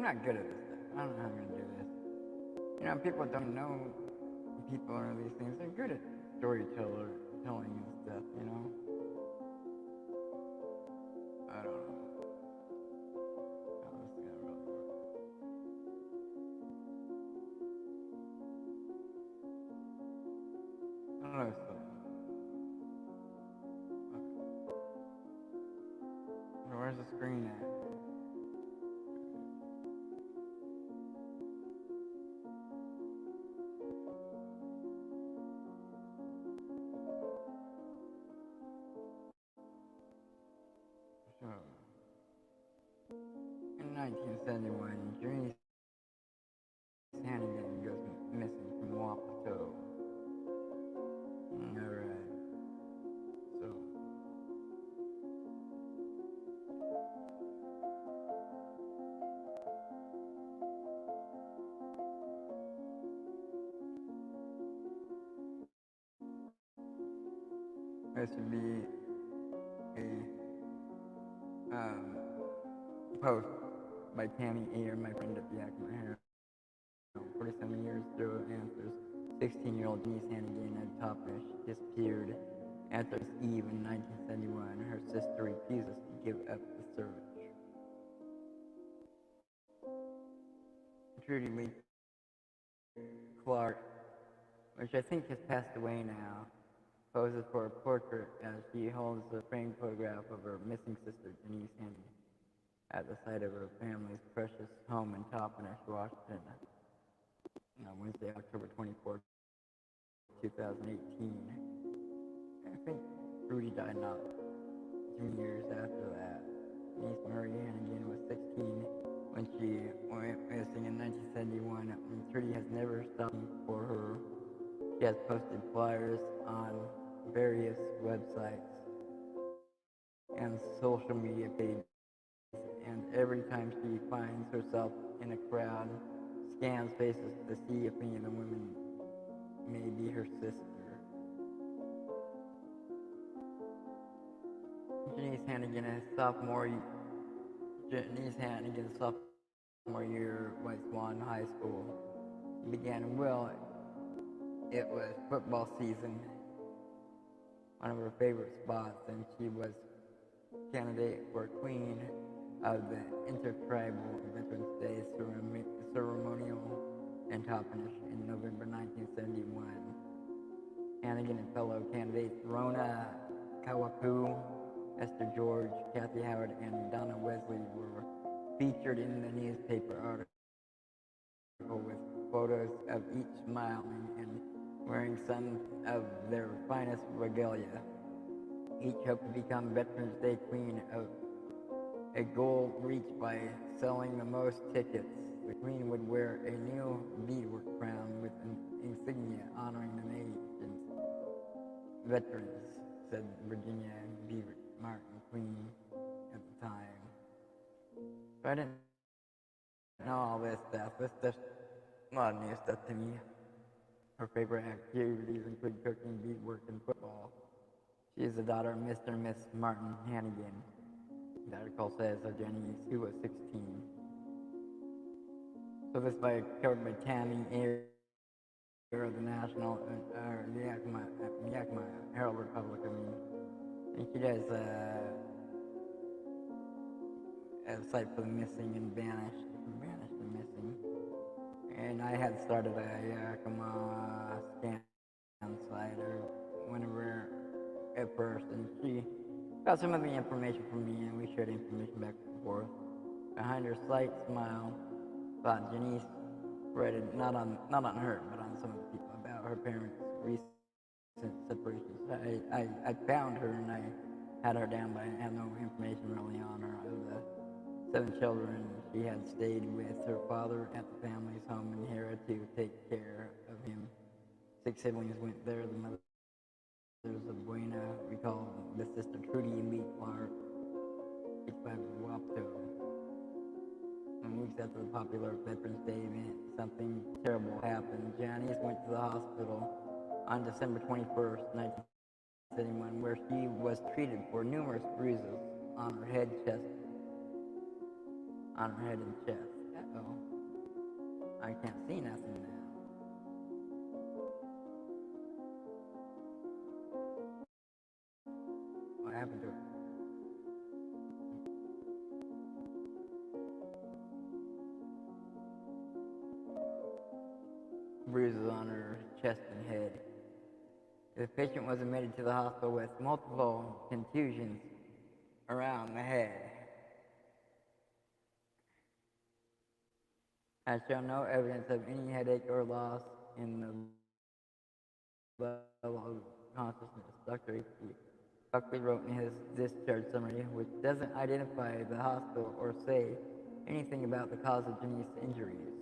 not good at this stuff. I don't know how I'm gonna do this. You know, people don't know people or these things. They're good at telling and stuff, you know? I don't know how this is gonna really work. I don't know, so. Okay. Where's the screen at? So, in 1971, Joni Hannigan goes missing from Wapato. Alright, so. This would be a post by Tammy, Ayer, my friend at Yakima, Herald. 47 years through answers. 16-year-old Janice Hannigan at Topish disappeared. Answers Eve in 1971. Her sister refuses to give up the search. Trudy Lee Clark, which I think has passed away now, poses for a portrait as she holds a framed photograph of her missing sister, Janice Hannigan, at the site of her family's precious home in Toppenish, Washington, Wednesday, October 24th, 2018. I think Rudy died not 2 years after that. Janice Marie Hannigan was 16 when she went missing in 1971, and Trudy has never stopped for her. She has posted flyers on various websites and social media pages, and every time she finds herself in a crowd, scans faces to see if any of the women may be her sister. Janice Hannigan's sophomore year was Swan High School. It began well. It was football season, one of her favorite spots, and she was candidate for Queen of the Intertribal Veterans Day ceremonial in Toppenish in November 1971. Hannigan and fellow candidates Rona Kawapu, Esther George, Kathy Howard, and Donna Wesley were featured in the newspaper article with photos of each smiling and wearing some of their finest regalia. Each hoped to become Veterans Day Queen, of a goal reached by selling the most tickets. The Queen would wear a new beadwork crown with an insignia honoring the nation's veterans, said Virginia B. Martin, Queen at the time. So I didn't know all this stuff. This just a lot of new stuff to me. Her favorite activities include cooking, beadwork, and football. She is the daughter of Mr. and Miss Martin Hannigan. The article says of Janice, who was 16. So this is covered by Tammy, Ayer of the National, the Yakima Herald Republic. And she does a site for the missing and vanished and missing. And I had started a Yakima scan site or whenever at first, and she got some of the information from me, and we shared information back and forth. Behind her slight smile, thought Janice read it not on her, but on some of the people about her parents' recent separations. I found her and I had her down, but I had no information really on her. Of the 7 children, she had stayed with her father at the family's home in Herald to take care of him. 6 siblings went there. The mother of Buena, we call the sister Trudy Lee Clark, 65 Wapato. And weeks after the popular Veterans Day event, something terrible happened. Janice went to the hospital on December 21st, 1971, where she was treated for numerous bruises on her head and chest. Uh-oh. I can't see nothing now. What happened to her? Bruises on her chest and head. The patient was admitted to the hospital with multiple contusions around the head. Has shown no evidence of any headache or loss in the level of consciousness. Dr. Buckley wrote in his discharge summary, which doesn't identify the hospital or say anything about the cause of Janice's injuries.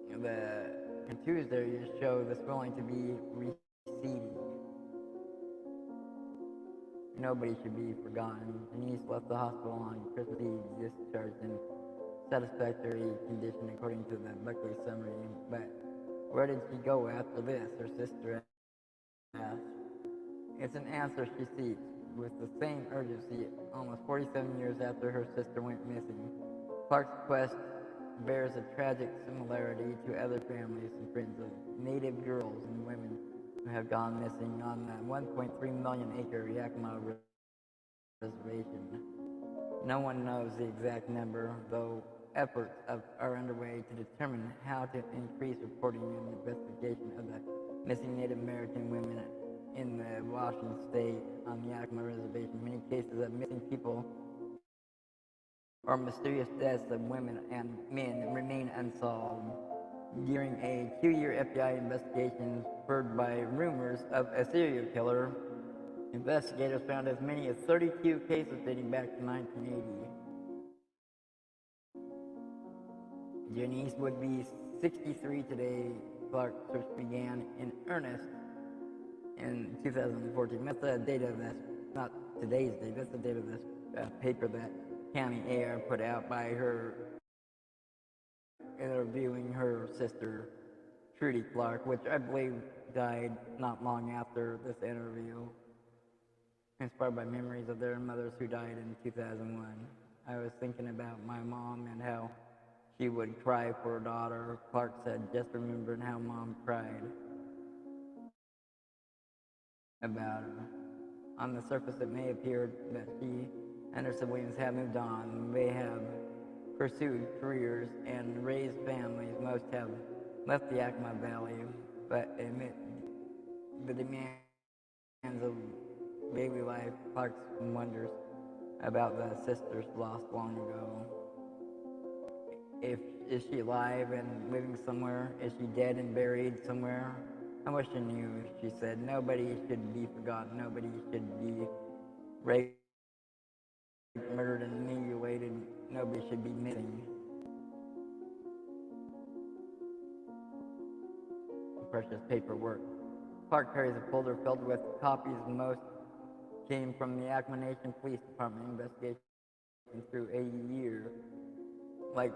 The contused areas show the swelling to be receding. Nobody should be forgotten. Janice left the hospital on Christmas Eve, discharged in satisfactory condition according to the Buckley summary. But where did she go after this? Her sister asked. It's an answer she seeks with the same urgency almost 47 years after her sister went missing. Clark's quest bears a tragic similarity to other families and friends of Native girls and women who have gone missing on the 1.3 million acre Yakima reservation. No one knows the exact number, though efforts are underway to determine how to increase reporting and investigation of the missing Native American women in the Washington state on the Yakima reservation. Many cases of missing people or mysterious deaths of women and men remain unsolved. During a 2-year FBI investigation spurred by rumors of a serial killer, investigators found as many as 32 cases dating back to 1980. Janice would be 63 today. Clark's search began in earnest in 2014. That's the date of this, not today's date, that's the date of this paper that Tammy Ayer put out by her interviewing her sister, Trudy Clark, which I believe died not long after this interview, inspired by memories of their mothers who died in 2001. I was thinking about my mom and how she would cry for her daughter. Clark said, just remembering how mom cried about her. On the surface, it may appear that she and her siblings have moved on. They have pursued careers and raised families. Most have left the Yakima Valley, but amid the demands of daily life, Clark wonders about the sisters lost long ago. Is she alive and living somewhere? Is she dead and buried somewhere? I wish I knew, she said. Nobody should be forgotten. Nobody should be raped, murdered, and mutilated. Nobody should be missing. Precious paperwork. Clark carries a folder filled with copies. Most came from the Yakima Nation Police Department investigation through a year. Like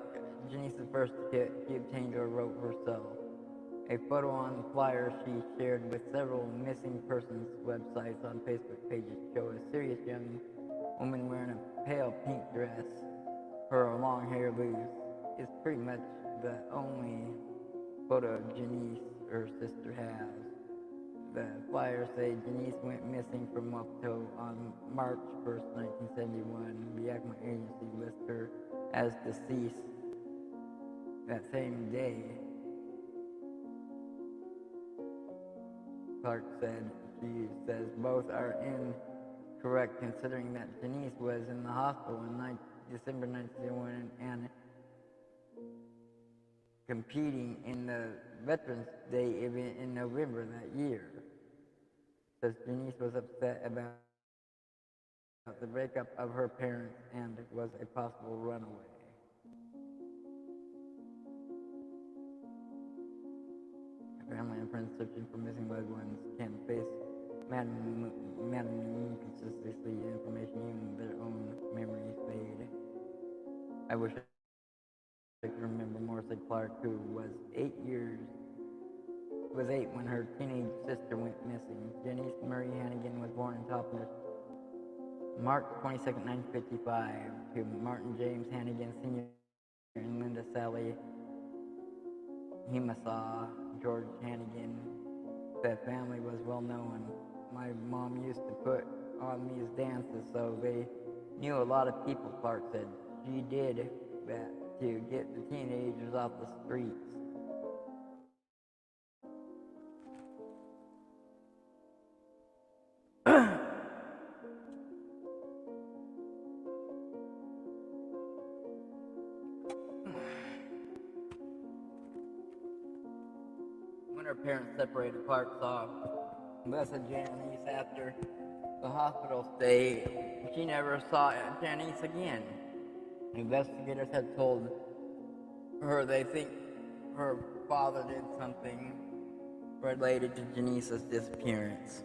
Janice's first kit, she obtained or wrote herself. A photo on the flyer she shared with several missing persons websites on Facebook pages show a serious young woman wearing a pale pink dress, her long hair loose. It's pretty much the only photo Janice, her sister, has. The flyers say Janice went missing from Wapato on March 1st, 1971. The Yakima agency lists her as deceased that same day. Clark said, she says both are incorrect considering that Janice was in the hospital in December 1971 and competing in the Veterans Day event in November that year. Says Janice was upset about the breakup of her parents and was a possible runaway. Family and friends searching for missing loved ones can face maddening inconsistency in information, even their own memories fade. I wish I could remember more, said Clark, who was 8 when her teenage sister went missing. Janice Marie Hannigan was born in Toppner, March 22nd, 1955, to Martin James Hannigan Sr. and Linda Sally Yakima saw George Hannigan. That family was well known. My mom used to put on these dances, so they knew a lot of people, Clark said. She did that to get the teenagers off the streets. When her parents separated, Clark saw Blessed Janice after the hospital stay. She never saw Janice again. Investigators had told her they think her father did something related to Janice's disappearance.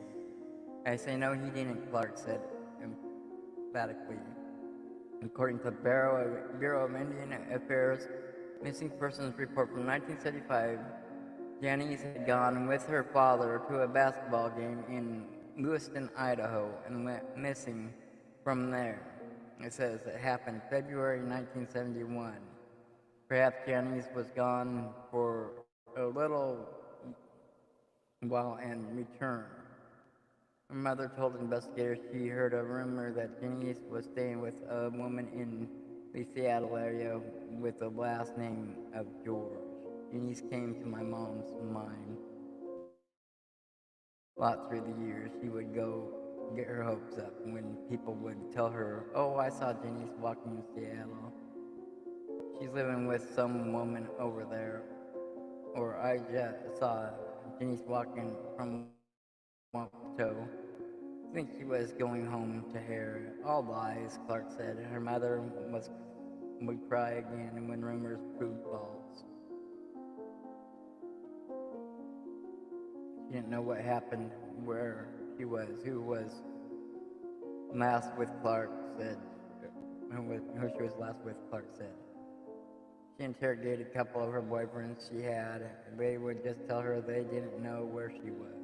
I say no, he didn't, Clark said emphatically. According to the Bureau of Indian Affairs Missing Persons Report from 1975, Janice had gone with her father to a basketball game in Lewiston, Idaho, and went missing from there. It says it happened February 1971. Perhaps Janice was gone for a little while and returned. Her mother told investigators she heard a rumor that Janice was staying with a woman in the Seattle area with the last name of George. Janice came to my mom's mind a lot through the years. She would go get her hopes up when people would tell her, "Oh, I saw Janice walking in Seattle. She's living with some woman over there." Or I just saw Janice walking from Wapato. I think she was going home to Herald. All lies, Clark said. Her mother would cry again when rumors proved false. She didn't know what happened, where she was, who was last with Clark said. Who she was last with, Clark said. She interrogated a couple of her boyfriends she had. They would just tell her they didn't know where she was.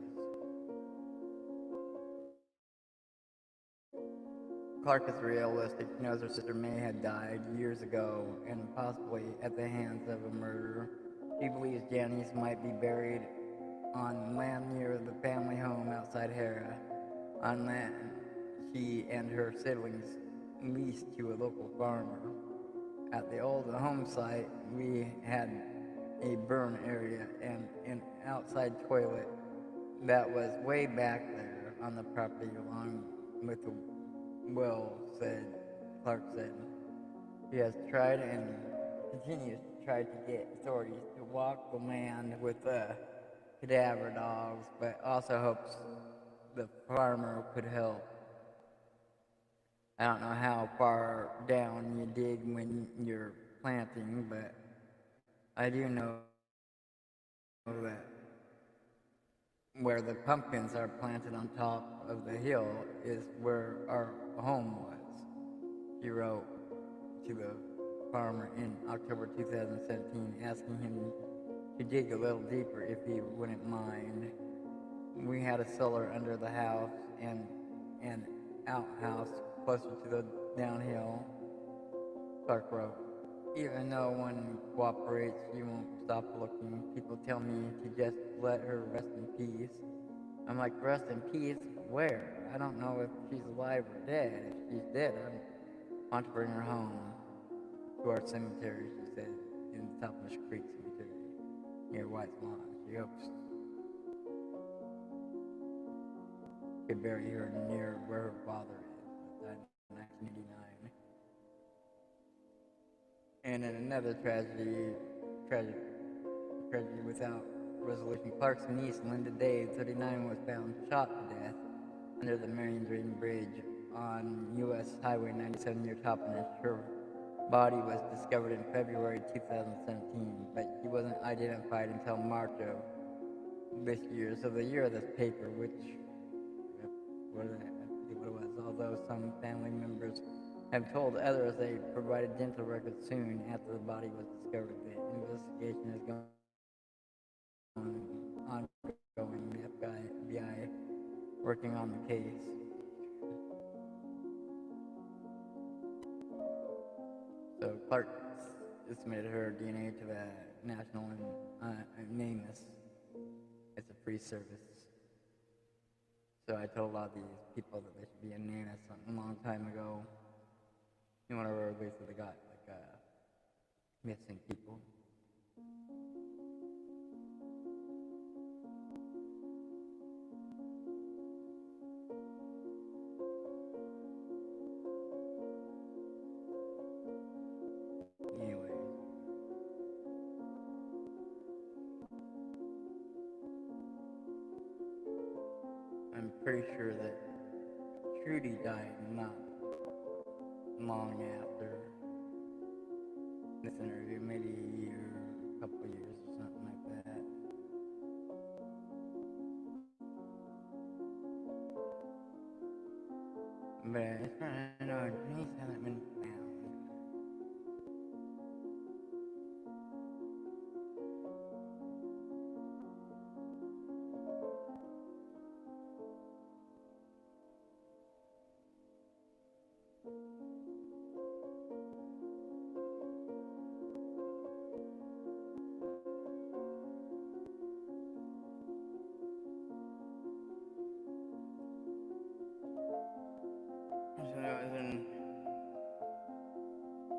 Clark is realistic. She knows her sister May had died years ago and possibly at the hands of a murder. She believes Janice might be buried on land near the family home outside Herald, on land she and her siblings leased to a local farmer. At the old home site, we had a burn area and an outside toilet that was way back there on the property along with the well, Clark said. He has tried and continues to try to get authorities to walk the land with the cadaver dogs, but also hopes the farmer could help. I don't know how far down you dig when you're planting, but I do know that where the pumpkins are planted on top of the hill is where our home was. She wrote to the farmer in October 2017 asking him to dig a little deeper if he wouldn't mind. We had a cellar under the house and an outhouse closer to the downhill, Clark wrote. Even though one cooperates, you won't stop looking. People tell me to just let her rest in peace. I'm like, rest in peace? Where? I don't know if she's alive or dead. If she's dead, I want to bring her home to our cemetery, she said, in the Toppenish Creek Cemetery near White's Lawn. She hopes could bury her near where her father is, died in 1989. And in another tragedy without resolution, Clark's niece, Linda Day, 39, was found shot to death under the Marion Drain Bridge on U.S. Highway 97 near Toppenish. Her body was discovered in February 2017, but she wasn't identified until March of this year, so the year of this paper, which, what it was, although some family members have told others they provided dental records soon after the body was discovered. The investigation is ongoing. The FBI working on the case. So Clark submitted her DNA to the National NamUs. It's a free service. So I told a lot of these people that they should be in NamUs a long time ago. In one of our ways that they got like missing people. Anyway. I'm pretty sure that Trudy died not long after this interview, maybe a year, a couple of years or something like that. But as far as I know, Janice hasn't been found.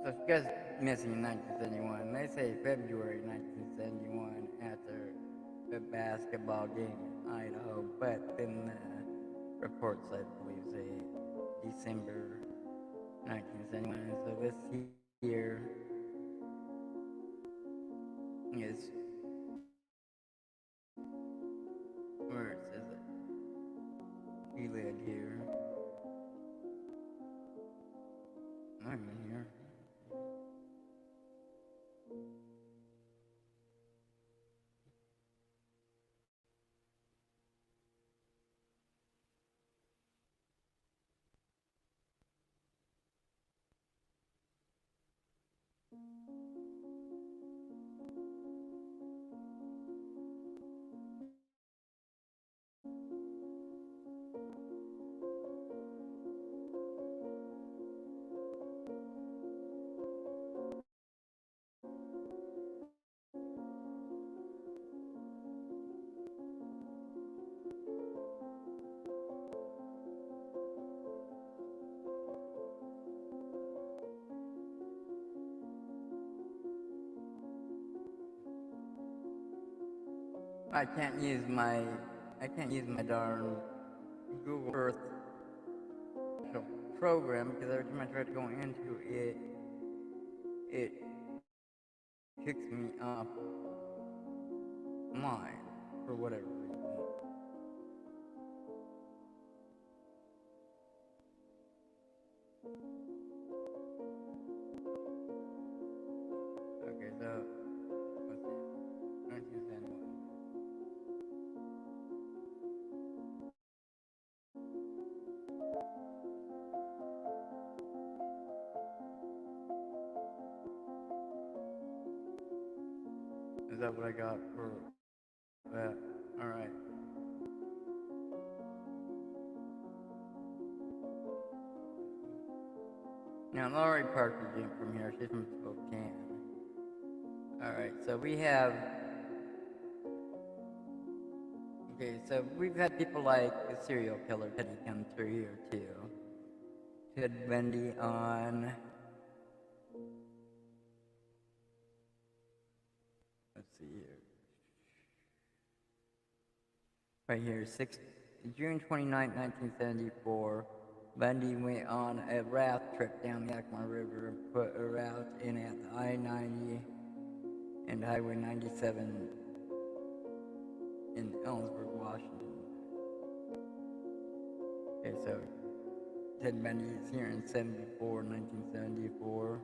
So she goes missing in 1971. They say February 1971 after a basketball game in Idaho, but then the reports, I believe, say December 1971. So this year is, where it says it, we live here. I'm in here. I can't use my darn Google Earth program because every time I try to go into it, it kicks me off line for whatever reason. Okay, so what's it? 1971. Is that what I got for that? Alright. Now, Laurie Parker's in from here. She's from Spokane. Alright, so we have... Okay, so we've had people like the serial killer Teddy come through here, too. Ted Bundy on... Let's see here. Right here, June 29, 1974, Bundy went on a raft trip down the Yakima River and put a raft in at the I-90 and Highway 97 in Ellensburg, Washington. Okay, so Ted Bundy is here in 1974.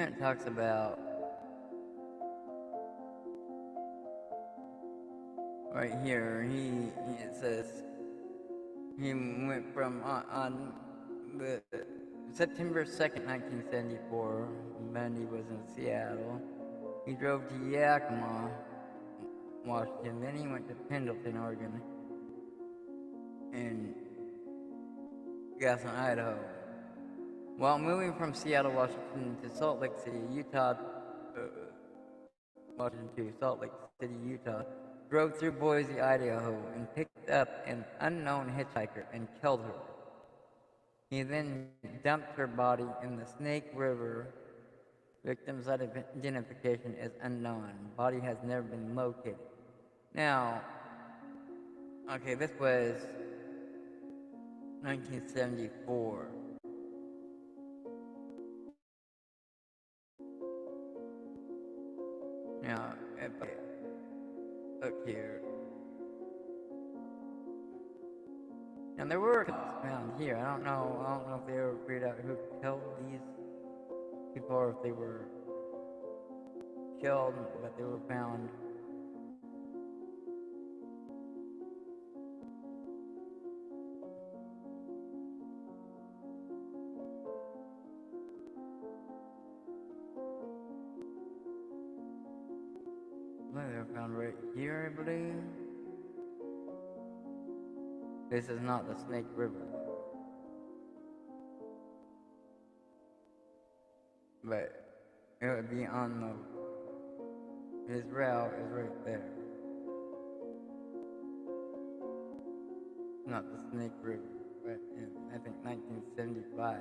then it talks about right here. It says he went from on the September 2nd, 1974. Bundy was in Seattle. He drove to Yakima, Washington. Then he went to Pendleton, Oregon, and Gaston, Idaho. While moving from Seattle, Washington to Salt Lake City, Utah, drove through Boise, Idaho, and picked up an unknown hitchhiker and killed her. He then dumped her body in the Snake River. Victim's identification is unknown. Body has never been located. Now, okay, this was 1974. Now, if I look here, and there were found here. I don't know if they ever figured out who killed these people or if they were killed, but they were found. Well, they were found right here, I believe. This is not the Snake River, but it would be on his route is right there. Not the Snake River, but in, I think, 1975.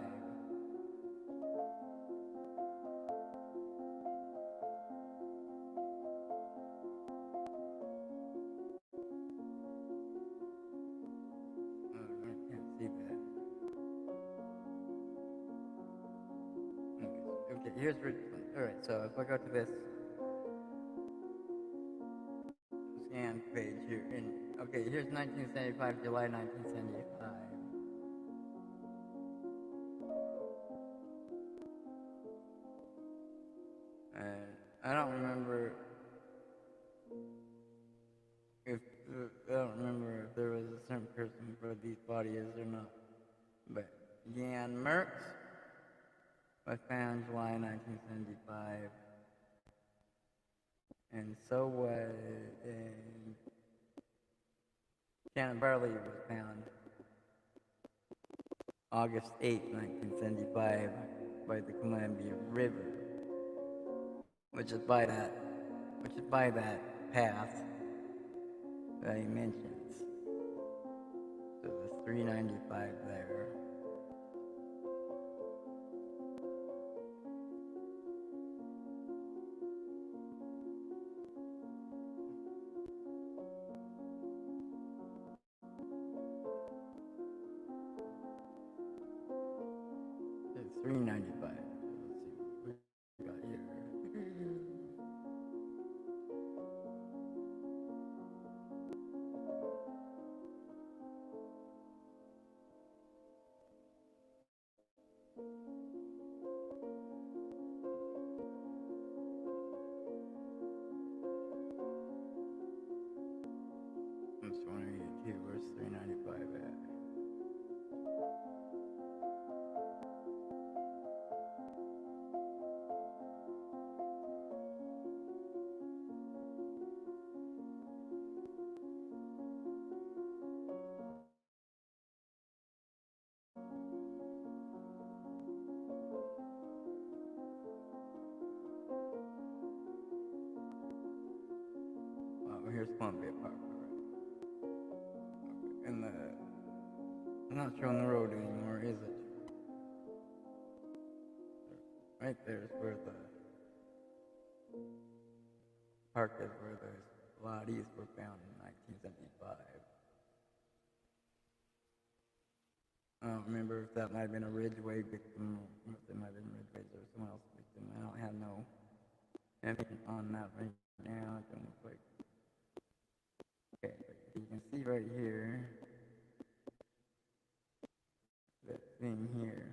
Here's alright, so if I go to this scan page here, okay, here's 1975, July 1975. And I don't remember if there was a certain person for these bodies or not, but Jan Merckx was found July 1975, and so was Shannon Barley was found August 8, 1975, by the Columbia River, which is by that path that he mentions. So there's 395 there. It's 395. Let's see what we got here. I'm just wondering here, where's 395 at? Here's Columbia Park. And I'm not showing the road anymore, is it? Right there is where the park is, where the bodies were found in 1975. I don't remember if that might have been a Ridgeway victim, or if it might have been Ridgeway or someone else victim. I don't have no information on that right now. It don't look like. Okay, but you can see right here, that thing here.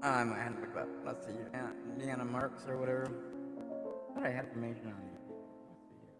I might have to look it up. Let's see. Indiana Marks or whatever. I thought I had information on these. Let's see here.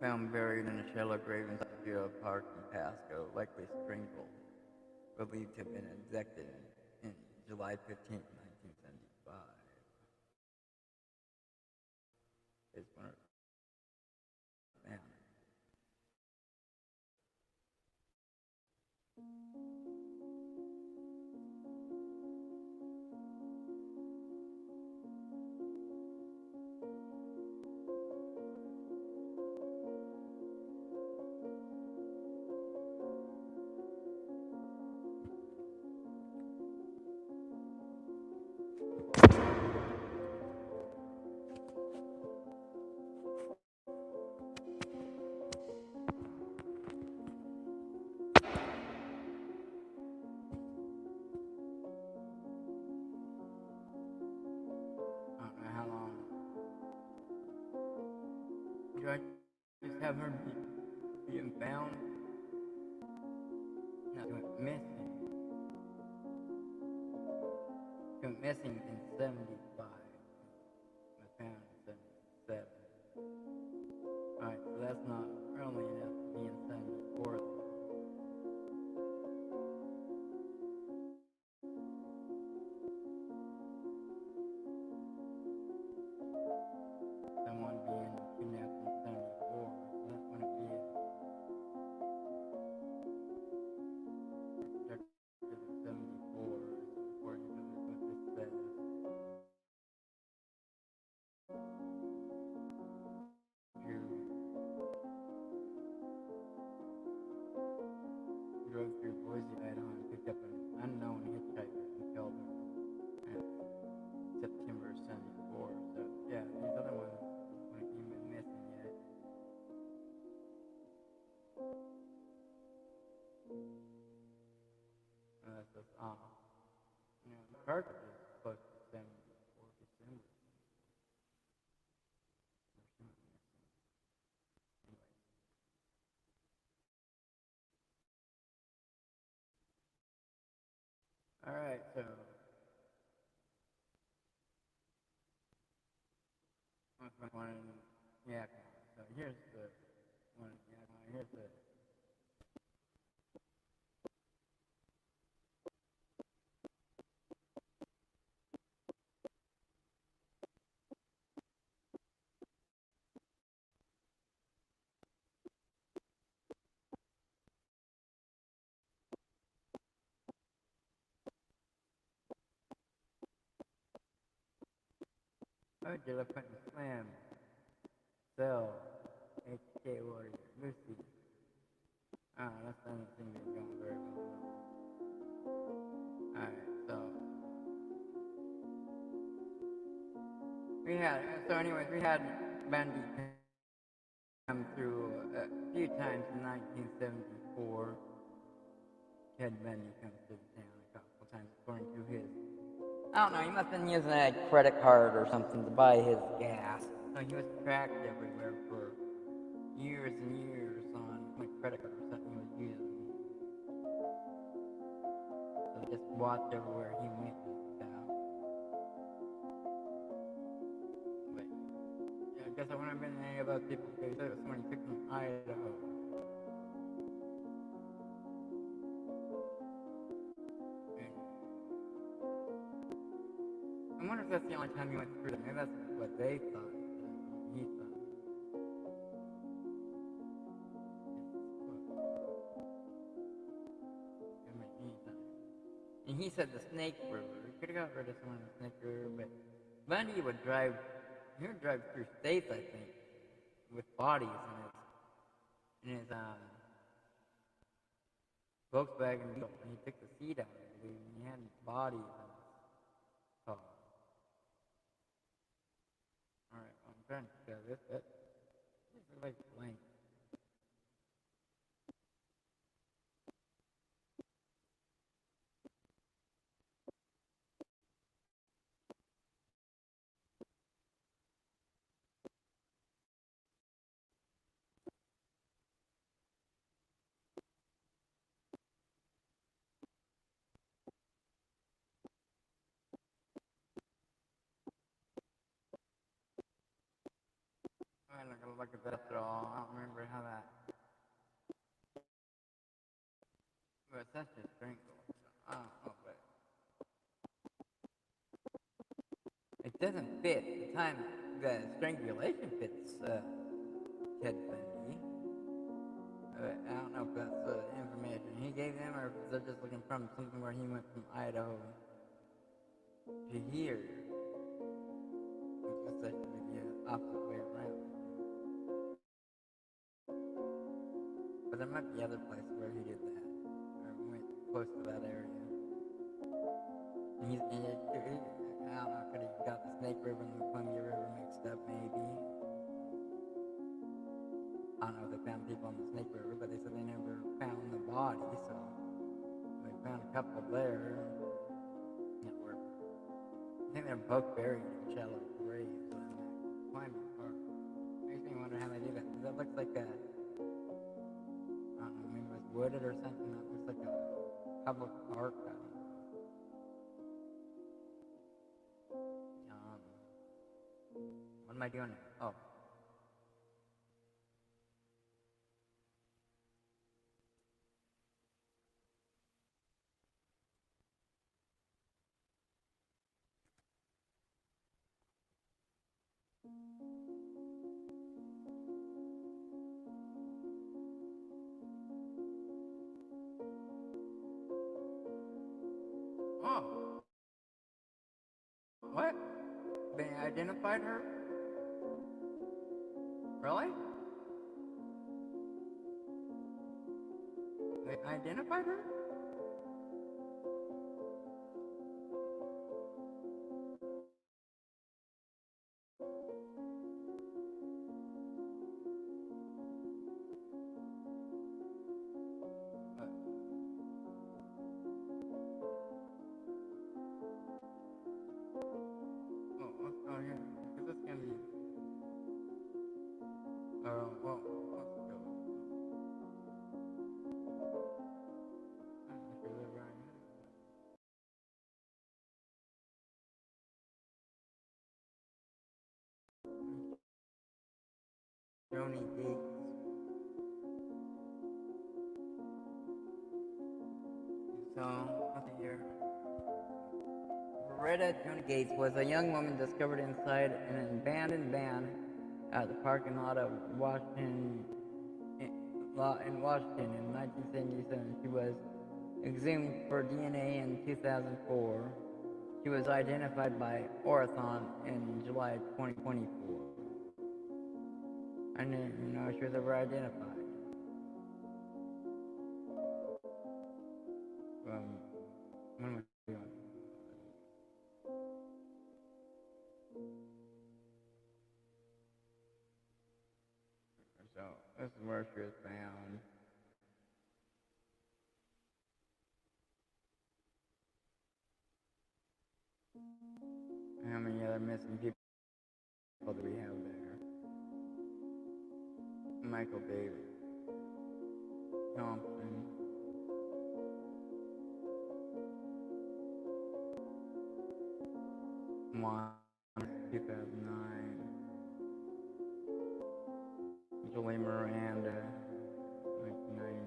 Found buried in a shallow grave inside the Bureau Park in Pasco, likely strangled, believed to have been abducted in July 15th, 1975. Is one of them. I don't know how long. Do I just have her being found? No, she went missing. She went missing in 75. Was found in 77. Alright, so that's not early enough to be in 74. Someone being kidnapped in 74. So that wouldn't be it. Abducted in 74, according to what this says. Drove through Boise, Idaho, and picked up an unknown hitchhiker and killed her in September 74. So, yeah, these other ones wouldn't even been missing yet. That's just off. You know, the cartridge is close to 74 December. Alright, so one in Yakima. So here's the one in Yakima. Here's the Elephant Slam, Cell, HK Warrior, Lucy. That doesn't seem to be going very well. Alright, we had Bundy come through a few times in 1974. Ted Bundy comes to the town a couple times according to his. I don't know, he must have been using a credit card or something to buy his gas. So he was tracked everywhere for years and years on my credit card or something he was using. So they just watched everywhere he went and stuff. But yeah, I guess I wouldn't have been any of those people because it was someone who took from Idaho. I wonder if that's the only time he went through it. Maybe that's what they thought. He thought. And he said the Snake River. He could have got rid of someone in the Snake River, but Bundy would drive, he would drive through states, I think, with bodies in his Volkswagen Beetle, and he took the seat out, I believe, and he had bodies in his car. Alright, I'm trying to get this is like blank. I'm not gonna look at that at all. I don't remember how that. But that's just strangle. I don't know, but it doesn't fit. The time the strangulation fits Ted Bundy. I don't know if that's the information he gave them or if they're just looking from something where he went from Idaho to here. It's just actually the opposite way around. But there might be other places where he did that, or went close to that area. And I don't know, could he got the Snake River and the Columbia River mixed up, maybe. I don't know if they found people on the Snake River, but they said they never found the body, so they found a couple there that were, I think they're both buried in shallow graves on that climbing park. Makes me wonder how they do that, because that looks like a, I don't know, maybe it was wooded or something. That looks like a public park. I don't know. What am I doing now? Oh. Oh. What? They identified her? Really? They identified her? Oh, what's going here? Because this can be. Oh, well, let's go. I'm not sure they're right. Joni Gates. So, let's see here. Joni Gates was a young woman discovered inside an abandoned van at the parking lot of Washington in Washington in 1977. She was exhumed for DNA in 2004. She was identified by Orathon in July 2024. I didn't even know she was ever identified. What am I doing? So, this is where she was found. How many other missing people do we have there? Michael David Thompson. One, 2009. Julie Miranda, 1990.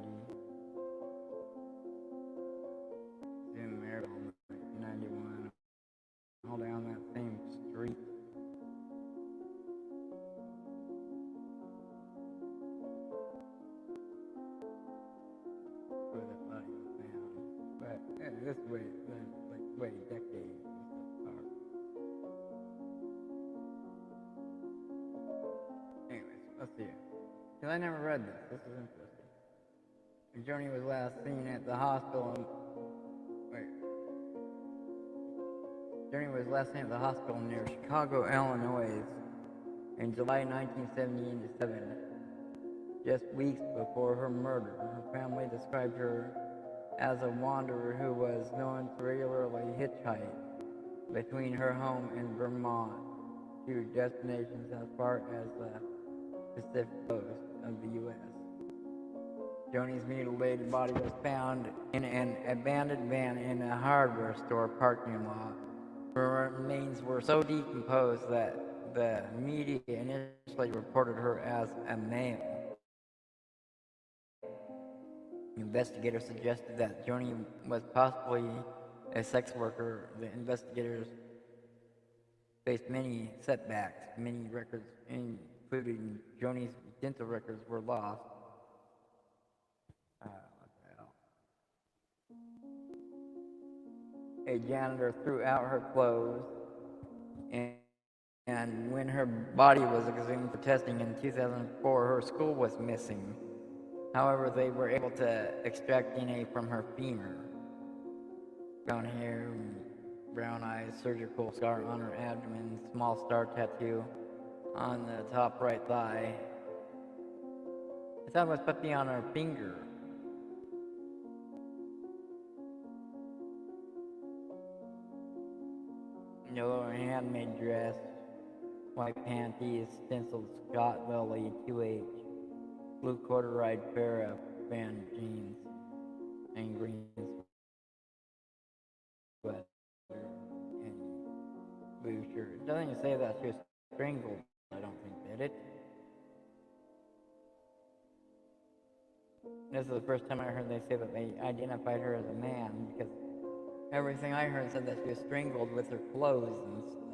Jim Merrill, 1991. All down that same street. Where that body was found. But yeah, this way, then. see. Because I never read this. This is interesting. Joni was last seen at the hospital. Joni was last seen at the hospital near Chicago, Illinois, in July 1977, just weeks before her murder. Her family described her as a wanderer who was known to regularly hitchhike between her home in Vermont to destinations as far as the Pacific coast of the U.S. Joni's mutilated body was found in an abandoned van in a hardware store parking lot. Her remains were so decomposed that the media initially reported her as a male. Investigators suggested that Joni was possibly a sex worker. The investigators faced many setbacks. Many records, including Joni's dental records, were lost. What the hell? A janitor threw out her clothes, and when her body was exhumed for testing in 2004, her skull was missing. However, they were able to extract DNA from her femur. Brown hair, brown eyes, surgical scar on her abdomen, small star tattoo on the top right thigh. I thought it was puppy on her finger. Yellow handmade dress, white panties, stenciled Scott Lily 2H, blue corduroy pair of band jeans, and green sweater and blue shirt. It doesn't even say that she was strangled, I don't think, did it? This is the first time I heard they say that they identified her as a man, because everything I heard said that she was strangled with her clothes and stuff.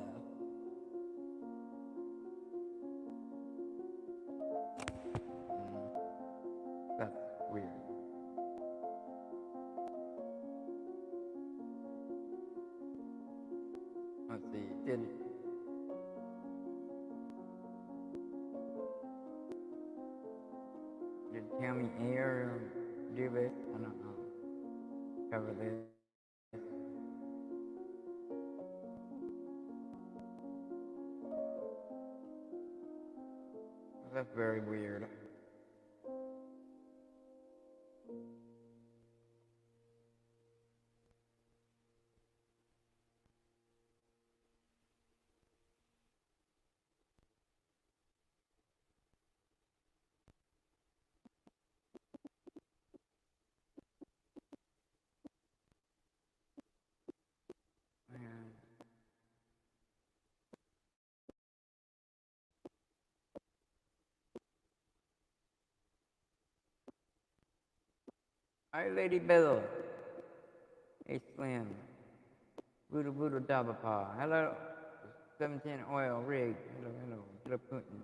That's weird. Let's see, did Tammy Ayer do this? I don't know. Cover this. That's very weird. Hi, Lady Bill. Hey, Slim. Voodoo Voodoo Dabapa. Hello. 710 Oil Rig. Hello, hello. Hello, Putin.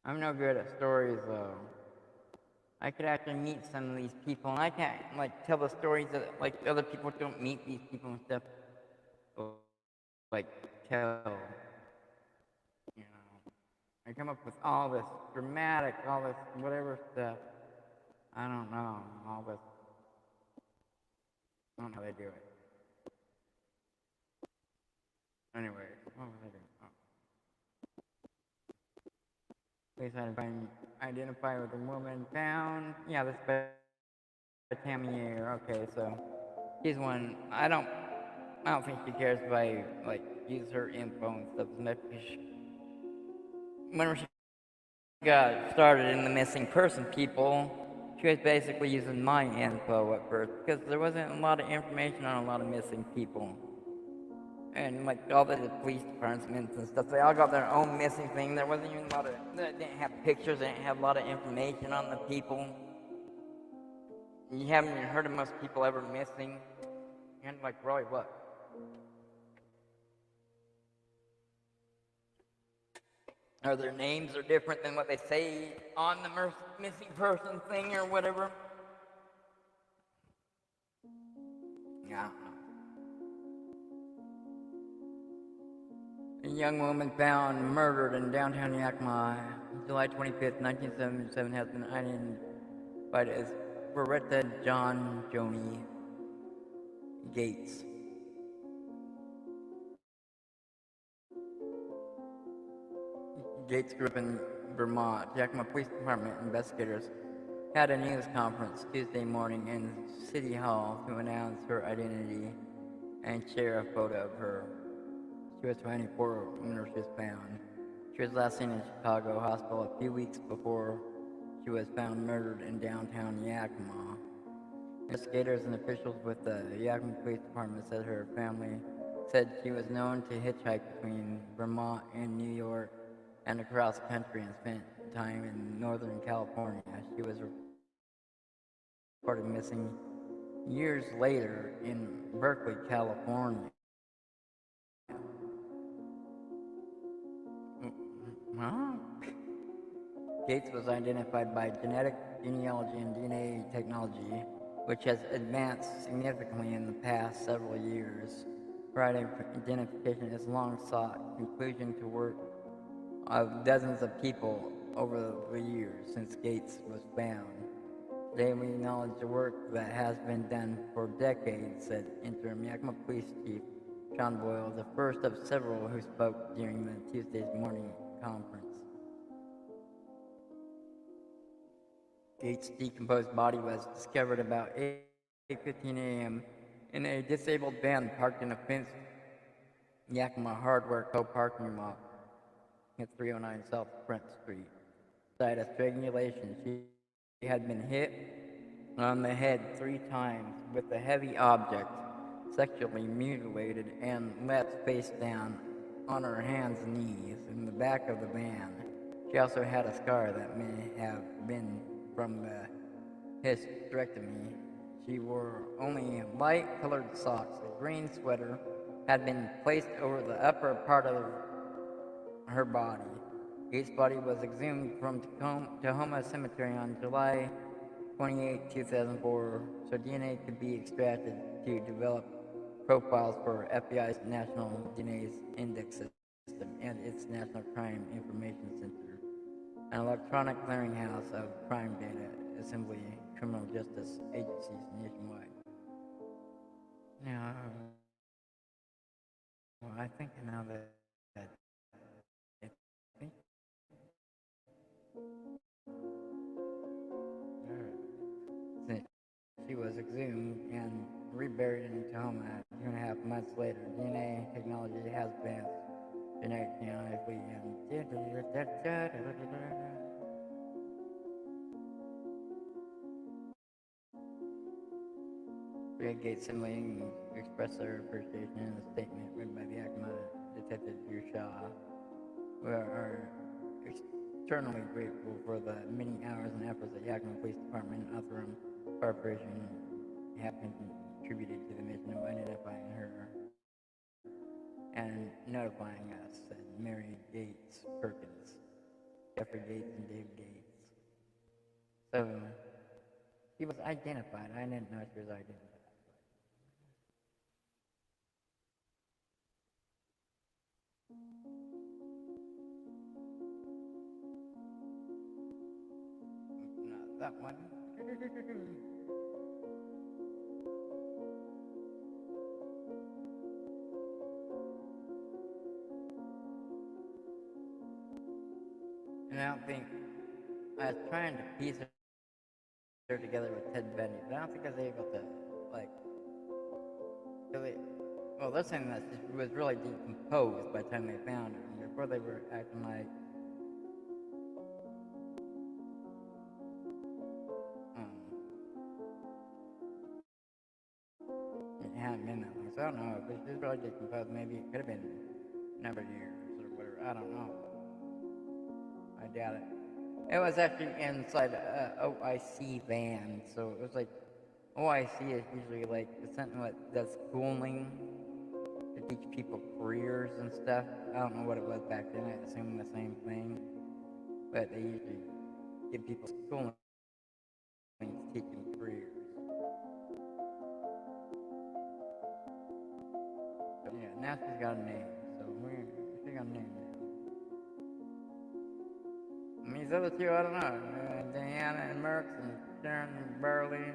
I'm no good at stories, though. I could actually meet some of these people, and I can't, like, tell the stories that, like, other people don't meet these people and stuff. Like, tell, you know. I come up with all this dramatic, all this whatever stuff. I don't know, all this. I don't know how they do it. Anyway, what was I doing? Please identify with the woman found. Yeah, this is Tammy Ayer. Okay, so she's one. I don't think she cares if I like use her info and stuff. Whenever she got started in the missing person people, she was basically using my info at first because there wasn't a lot of information on a lot of missing people. And like all the police departments and stuff, they all got their own missing thing. There wasn't even a lot of, they didn't have pictures, they didn't have a lot of information on the people. You haven't even heard of most people ever missing. And like, really, what? Or their names are different than what they say on the missing person thing or whatever. Yeah, I don't know. A young woman found murdered in downtown Yakima, July 25th, 1977, has been identified as Beretta John Joni Gates. Gates grew up in Vermont. Yakima Police Department investigators had a news conference Tuesday morning in City Hall to announce her identity and share a photo of her. She was 24 when she was found. She was last seen in Chicago hospital a few weeks before she was found murdered in downtown Yakima. Investigators and officials with the Yakima Police Department said her family said she was known to hitchhike between Vermont and New York and across the country and spent time in Northern California. She was reported missing years later in Berkeley, California. Huh? Gates was identified by genetic genealogy and DNA technology, which has advanced significantly in the past several years. Her identification has long sought conclusion to work of dozens of people over the years since Gates was found. Today we acknowledge the work that has been done for decades, said interim Yakima Police Chief John Boyle, the first of several who spoke during the Tuesday's morning conference. Gates' decomposed body was discovered about 8:15 a.m. in a disabled van parked in a fenced Yakima Hardware Co. parking lot at 309 South Front Street. Beside a strangulation, she had been hit on the head 3 times with a heavy object, sexually mutilated, and left face down on her hands and knees in the back of the van. She also had a scar that may have been from the hysterectomy. She wore only light-colored socks. A green sweater had been placed over the upper part of her body. Gates' body was exhumed from Tahoma Cemetery on July 28, 2004, so DNA could be extracted to develop profiles for FBI's National DNA Index System and its National Crime Information Center, an electronic clearinghouse of crime data assembly criminal justice agencies nationwide. Now, well, I think now that I think since she was exhumed and reburied in Tahoma 2.5 months later, DNA technology has advanced genetically and Gates simply expressed their appreciation in a statement written by the Yakima Detective LNW-SHo. We are eternally grateful for the many hours and efforts that Yakima Police Department and Othram Corporation have contributed to the mission of identifying her and notifying us, said Mary Gates Perkins, Jeffrey Gates, and Dave Gates. So, she was identified. I didn't know she was identified. Not that one. And I don't think, I was trying to piece her together with Ted Bundy, but I don't think I was able to, like, really, well, they're saying that she was really decomposed by the time they found her, and before they were acting like, it hadn't been that long, so I don't know, if she's really decomposed, maybe it could have been a number of years, or whatever, I don't know. I doubt it. It was actually inside a OIC van, so it was like, OIC is usually like something that does schooling to teach people careers and stuff. I don't know what it was back then, I assume the same thing, but they usually give people schooling to teach them careers. So yeah, now she's got a name, so she's down there now. And these other two, I don't know. Diana and Merckx and Sharon and Burley.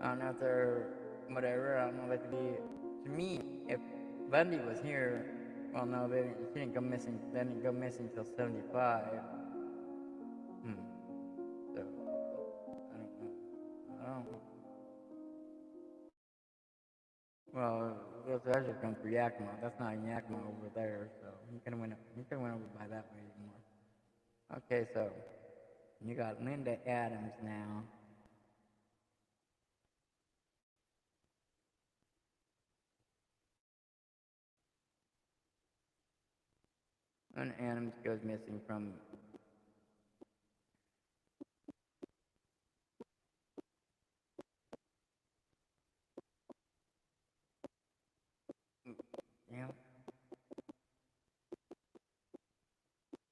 I don't know if they're whatever. I don't know if they could be. To me, if Bundy was here, well, no, she didn't go missing. They didn't go missing till 75. So, I don't know. Well, those actually come through Yakima. That's not Yakima over there, so you could have went over by that way more. Okay, so you got Linda Adams now. Linda Adams goes missing from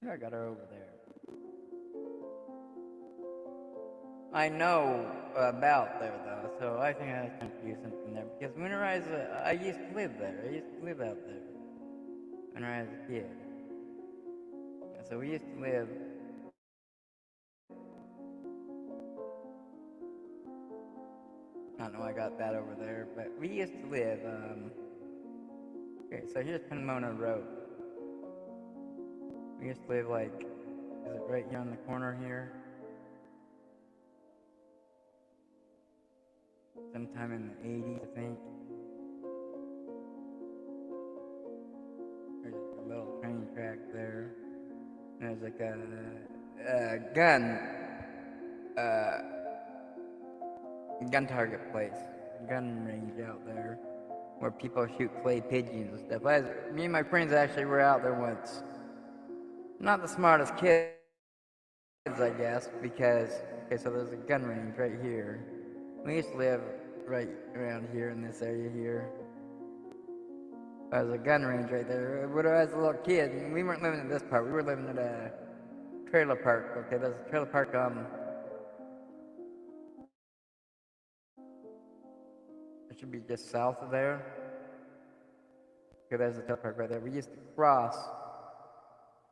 I got her over there. I know about there though, so I think I can do something there. Because when I used to live there. I used to live out there when I was a kid. So we used to live. I don't know why I got that over there, but we used to live. Okay, so here's Pomona Road. We used to live like, is it right here on the corner here? Sometime in the 80s, I think. There's a little train track there. There's like a gun target place, gun range out there, where people shoot clay pigeons and stuff. Me and my friends actually were out there once. Not the smartest kids, I guess, because, okay, so there's a gun range right here. We used to live right around here in this area here. There's a gun range right there. When I was a little kid, we weren't living in this part, we were living at a trailer park. Okay, there's a trailer park, it should be just south of there. Okay, there's a trailer park right there. We used to cross.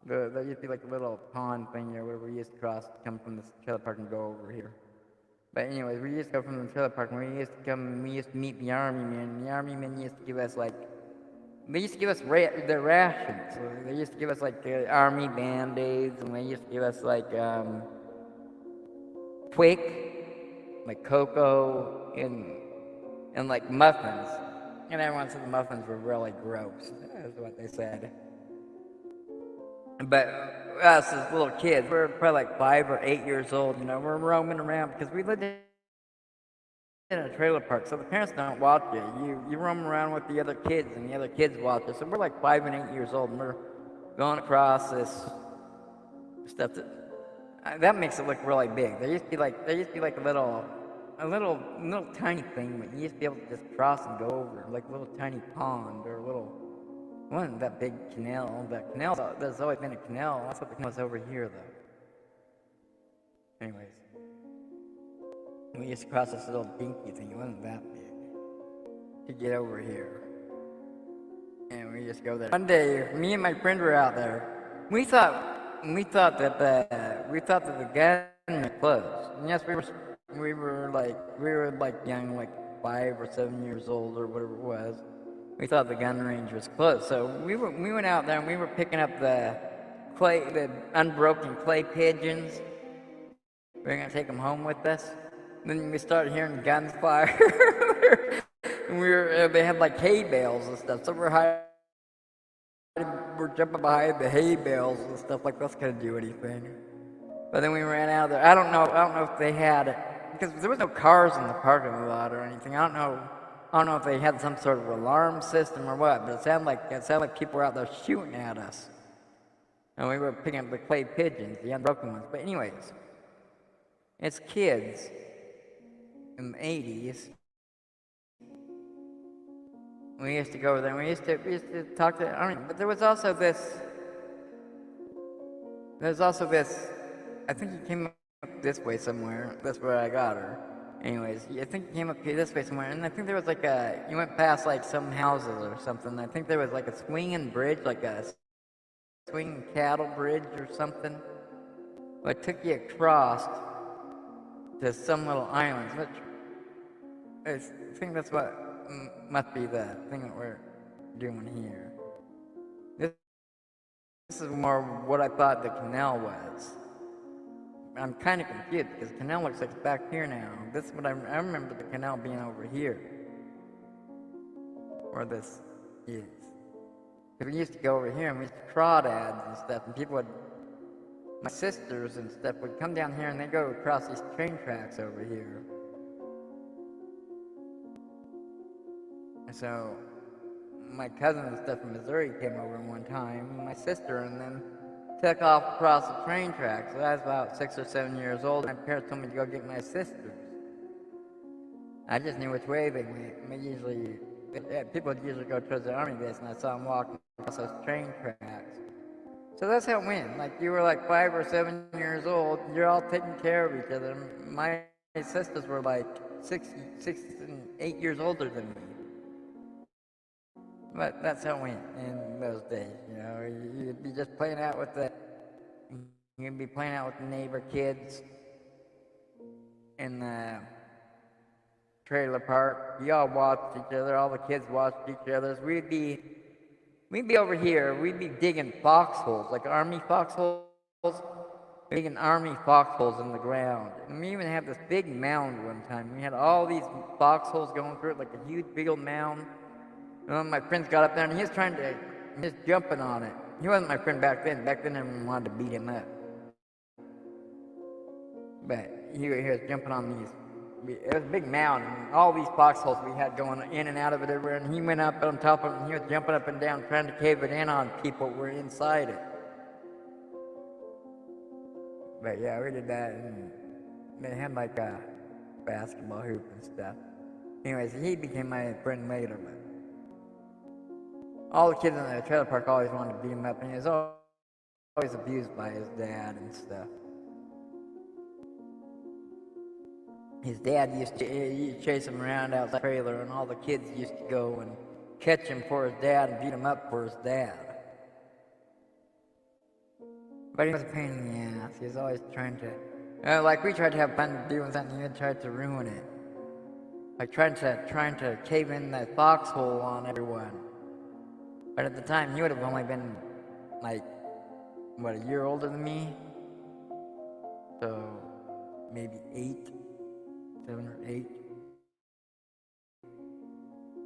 There used to be like a little pond thing here where we used to cross, come from this trailer park and go over here. But anyways, we used to go from the trailer park and we used to meet the army men. The army men used to give us like, they used to give us their rations. So they used to give us like army band-aids, and they used to give us like quick, like cocoa, and like muffins. And everyone said the muffins were really gross. That's what they said. But us as little kids, we're probably like 5 or 8 years old, you know, we're roaming around because we lived in a trailer park, so the parents don't watch you. You roam around with the other kids, and the other kids watch us. So we're like 5 and 8 years old, and we're going across this stuff that makes it look really big. There used to be like a little tiny thing, but you used to be able to just cross and go over, like a little tiny pond or a little. It wasn't that big canal. There's always been a canal. That's what the canal is over here, though. Anyways, we used to cross this little dinky thing. It wasn't that big to get over here, and we just go there. One day, me and my friend were out there. We thought that the gun was closed. And yes, we were like young, like 5 or 7 years old or whatever it was. We thought the gun range was closed, so we went out there and we were picking up the unbroken clay pigeons. We were gonna take them home with us. Then we started hearing guns fire. And they had like hay bales and stuff, so we're jumping behind the hay bales and stuff like that's gonna do anything. But then we ran out of there. I don't know if they had, because there was no cars in the parking lot or anything. I don't know if they had some sort of alarm system or what, but it sounded like people were out there shooting at us. And we were picking up the clay pigeons, the unbroken ones. But anyways, as kids in the 80s, we used to go over there and we used to talk to the army. But there was also this, I think he came up this way somewhere. That's where I got her. Anyways, I think he came up here this way somewhere, and I think there was like you went past like some houses or something. I think there was like a swinging bridge, like a swing cattle bridge or something. Well, it took you across to some little islands, which I think that's what must be the thing that we're doing here. This is more what I thought the canal was. I'm kind of confused because the canal looks like it's back here now. This is what I remember the canal being over here, where this is. Because we used to go over here and we used to crawdads and stuff, and people would, my sisters and stuff would come down here and they go across these train tracks over here. And so my cousin and stuff from Missouri came over one time, my sister and them took off across the train tracks. So I was about 6 or 7 years old. My parents told me to go get my sisters. I just knew which way they went. People would usually go towards the army base, and I saw them walking across those train tracks. So that's how it went. Like, you were like 5 or 7 years old, you're all taking care of each other. My sisters were like 6 and 8 years older than me. But that's how it went in those days, you know. You'd be just playing out with you'd be playing out with the neighbor kids in the trailer park. You all watched each other, all the kids watched each other. We'd be over here, we'd be digging foxholes, like army foxholes. Digging army foxholes in the ground. And we even had this big mound one time. We had all these foxholes going through it, like a huge big old mound. And one of my friends got up there and he was jumping on it. He wasn't my friend back then. Back then everyone wanted to beat him up. But he was jumping on these. It was a big mound and all these foxholes we had going in and out of it everywhere. And he went up on top of it and he was jumping up and down trying to cave it in on people who were inside it. But yeah, we did that and they had like a basketball hoop and stuff. Anyways, he became my friend later, but all the kids in the trailer park always wanted to beat him up, and he was always abused by his dad and stuff. His dad used to chase him around outside the trailer, and all the kids used to go and catch him for his dad and beat him up for his dad. But he was a pain in the ass. He was always trying to, like we tried to have fun doing something, he would try to ruin it. Like trying to cave in that foxhole on everyone. But at the time, he would have only been, like, what, a year older than me? So, maybe 7 or 8.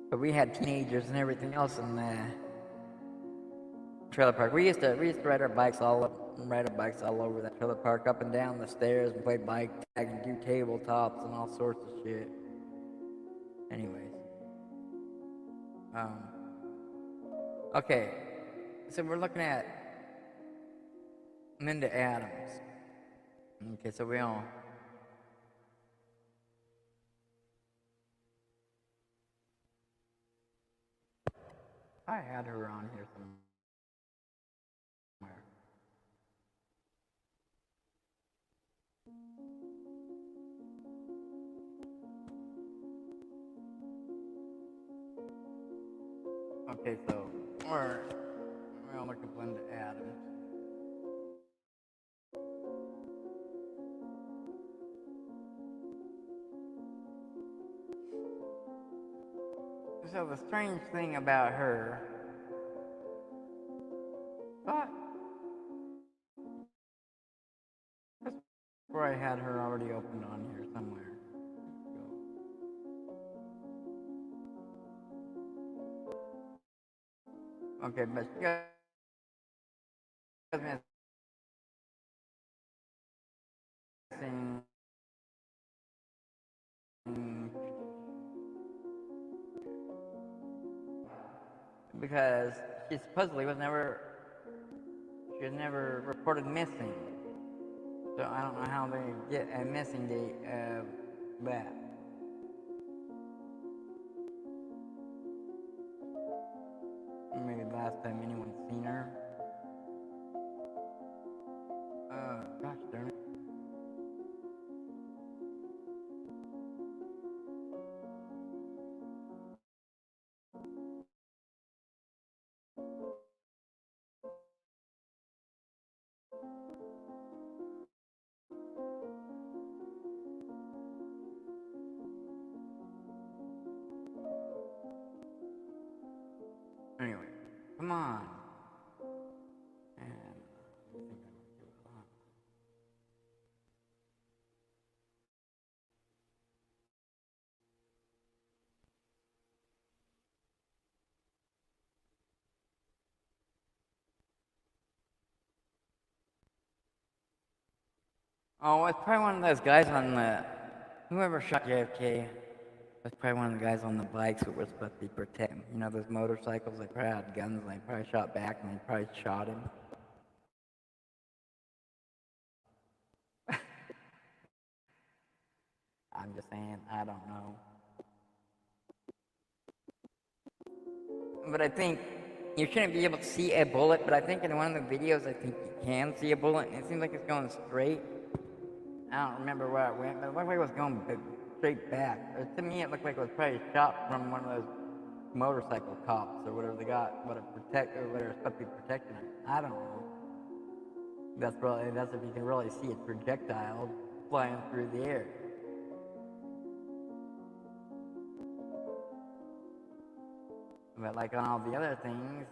But we had teenagers and everything else in the trailer park. We used to ride our bikes all over that trailer park, up and down the stairs, and play bike tag and do tabletops and all sorts of shit. Anyways. Okay, so we're looking at Linda Adams. Okay, so we all... I had her on here somewhere. Okay, so we're all looking at Linda Adams. So the strange thing about her, but that's where I had her already opened on here somewhere. Okay, but she got missing because she supposedly was never reported missing. So I don't know how they get a missing date of that. Maybe the last time anyone's seen her. Gosh darn it. Come on. And, oh, it's probably one of those guys on the, whoever shot JFK was probably one of the guys on the bikes who were supposed to be protecting. You know, those motorcycles, they probably had guns, and they probably shot back, and they probably shot him. I'm just saying, I don't know. But I think you shouldn't be able to see a bullet, but I think in one of the videos, I think you can see a bullet, and it seems like it's going straight. I don't remember where it went, but it looked like it was going straight back. To me, it looked like it was probably shot from one of those motorcycle cops or whatever they got, whatever they're supposed to be protecting them. I don't know. That's if you can really see a projectile flying through the air. But like on all the other things,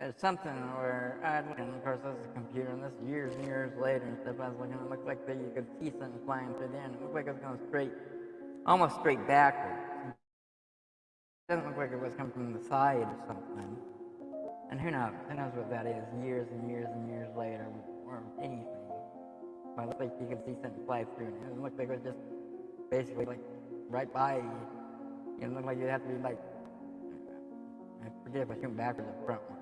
there's something where of course this is a computer, and this years and years later and stuff, I was looking, it looked like you could see something flying through there, and it looked like it was going straight, almost straight backwards. It doesn't look like it was coming from the side or something. And who knows what that is, years and years and years later, or anything. But it looked like you could see something fly through, and it looked like it was just basically like right by you. It looked like you'd have to be like, I forget if I shooting backwards or frontwards.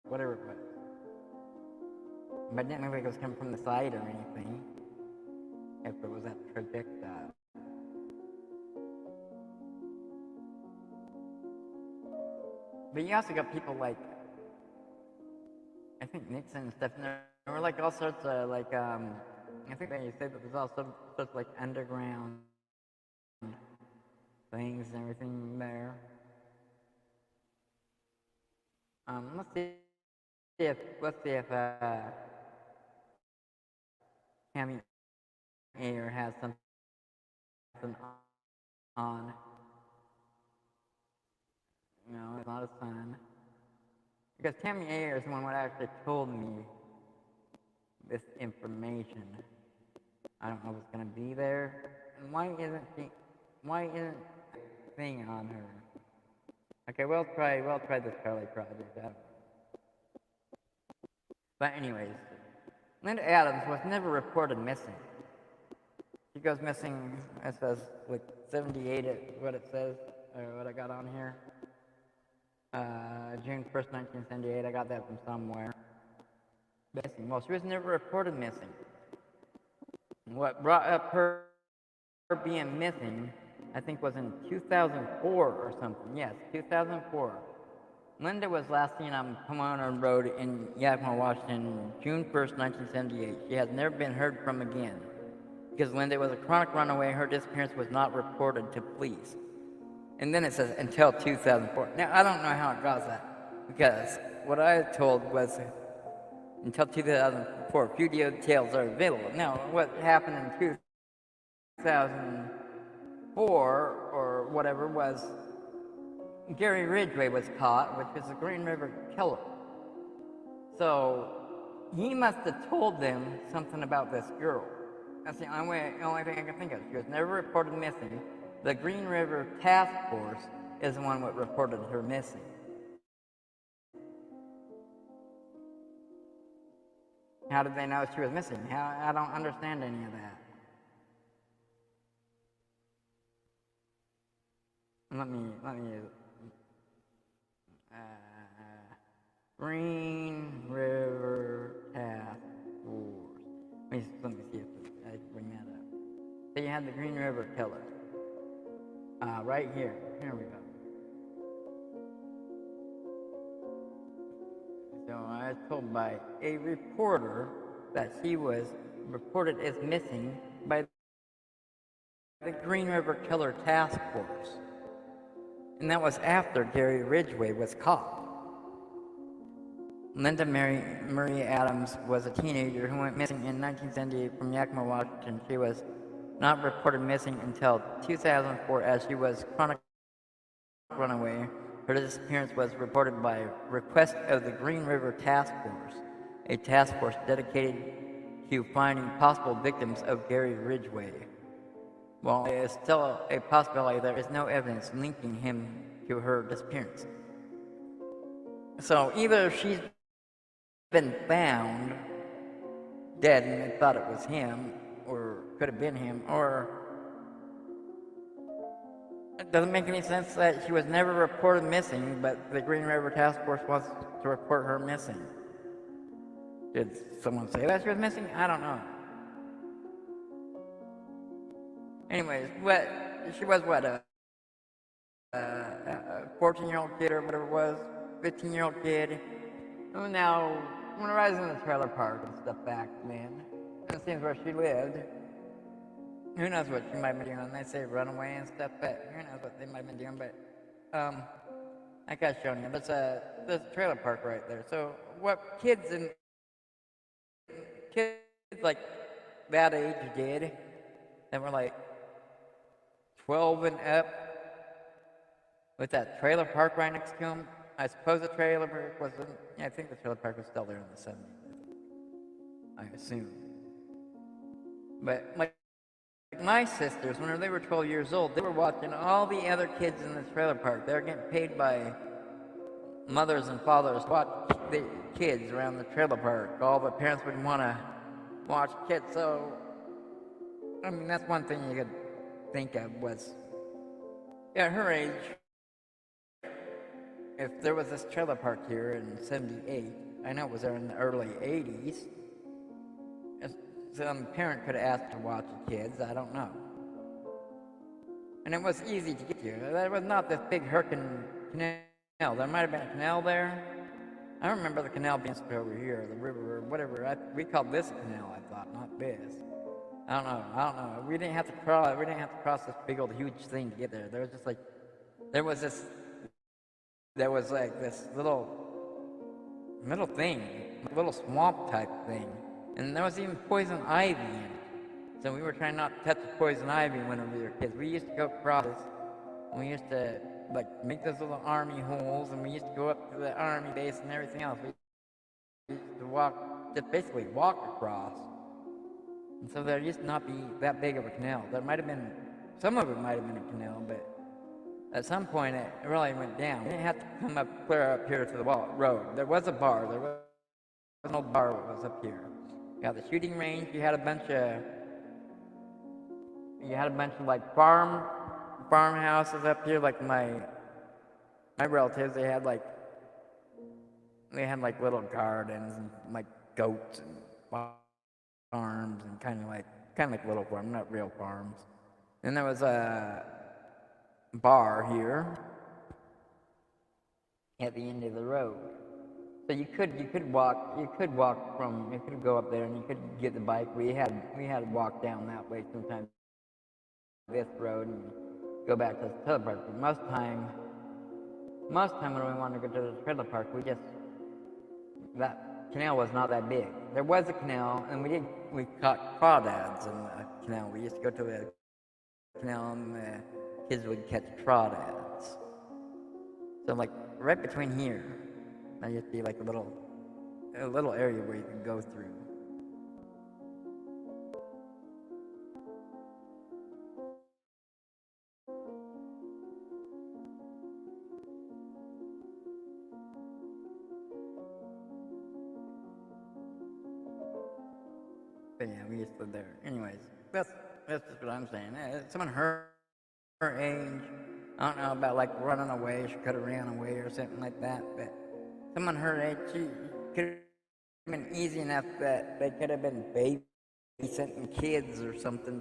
Whatever it was. But it didn't look like it was coming from the side or anything. If it was that projectile. But you also got people like, I think Nixon and stuff, and there were like all sorts of like, I think they said that there's all sorts of like underground things and everything there. Let's see if Tammy Ayer has something on. No, it's not a son. Because Tammy Ayer is the one who actually told me this information. I don't know if it's gonna be there. And why isn't thing on her? Okay, we'll try this Charlie project out. But anyways, Linda Adams was never reported missing. She goes missing, it says like 78 is what it says, or what I got on here. June 1st, 1978, I got that from somewhere. Missing. Well, she was never reported missing. What brought up her being missing, I think, was in 2004 or something. Yes, 2004. Linda was last seen on Pomona Road in Yakima, Washington, June 1st, 1978. She has never been heard from again. Because Linda was a chronic runaway, her disappearance was not reported to police. And then it says, until 2004. Now, I don't know how it draws that, because what I was told was until 2004, few details are available. Now, what happened in 2004, or whatever, was Gary Ridgway was caught, which was the Green River Killer. So, he must have told them something about this girl. That's the only thing I can think of. She was never reported missing. The Green River Task Force is the one that reported her missing. How did they know she was missing? I don't understand any of that. Let me Green River Task Force. Let me see if I can bring that up. So you had the Green River Killer. Right here. Here we go. So I was told by a reporter that she was reported as missing by the Green River Killer Task Force. And that was after Gary Ridgway was caught. Linda Marie Adams was a teenager who went missing in 1978 from Yakima, Washington. She was not reported missing until 2004 as she was chronic runaway. Her Her disappearance was reported by request of the Green River Task Force, a task force dedicated to finding possible victims of Gary Ridgway. While there is still a possibility, there is no evidence linking him to her disappearance. So either she's been found dead and they thought it was him, or could have been him, or it doesn't make any sense that she was never reported missing, but the Green River Task Force wants to report her missing. Did someone say that she was missing? I don't know. Anyways, she was a 14-year-old kid or whatever it was, 15-year-old kid. And now, when I was in the trailer park and stuff back then, and it seems where she lived, who knows what she might be doing. They say run away and stuff, but who knows what they might be doing. But, like I showed you, there's a trailer park right there. So what kids like that age did, that were like 12 and up, with that trailer park right next to them. I suppose the trailer park wasn't, yeah, I think the trailer park was still there in the 70s, I assume. But like my sisters, whenever they were 12 years old, they were watching all the other kids in the trailer park. They were getting paid by mothers and fathers to watch the kids around the trailer park. All the parents would want to watch kids. So, I mean, that's one thing you could think of was, at her age, if there was this trailer park here in 78, I know it was there in the early 80s, some parent could have asked to watch the kids, I don't know. And it was easy to get to. There was not this big Herkin canal. There might have been a canal there. I remember the canal being over here, the river, or whatever. We called this a canal, I thought, not this. I don't know. We didn't have to cross this big old huge thing to get there. There was just like, there was like this little thing, a little swamp type thing. And there was even poison ivy in it. So we were trying not to touch the poison ivy whenever we were kids. We used to go across this, and we used to like make those little army holes, and we used to go up to the army base and everything else. We used to just basically walk across. And so there used to not be that big of a canal. There might have been, some of it might have been a canal, but at some point it really went down. We didn't have to come up clear up here to the road. There was a bar. There was an old bar that was up here. You had the shooting range. You had a bunch of like farmhouses up here. Like my relatives, they had like little gardens and like goats and farms and kind of like little farms, not real farms. And there was a bar here at the end of the road. So you could go up there and you could get the bike. We had to walk down that way sometimes, this road, and go back to the trailer park. But most time when we wanted to go to the trailer park, that canal was not that big. There was a canal, and we caught crawdads in the canal. We used to go to the canal, and the kids would catch crawdads. So like right between here, there used to be like a little area where you could go through. But yeah, we used to live there. Anyways, that's just what I'm saying. Someone her age, I don't know about like running away. She could have ran away or something like that. But someone her age, she could have been easy enough that they could have been babysitting kids or something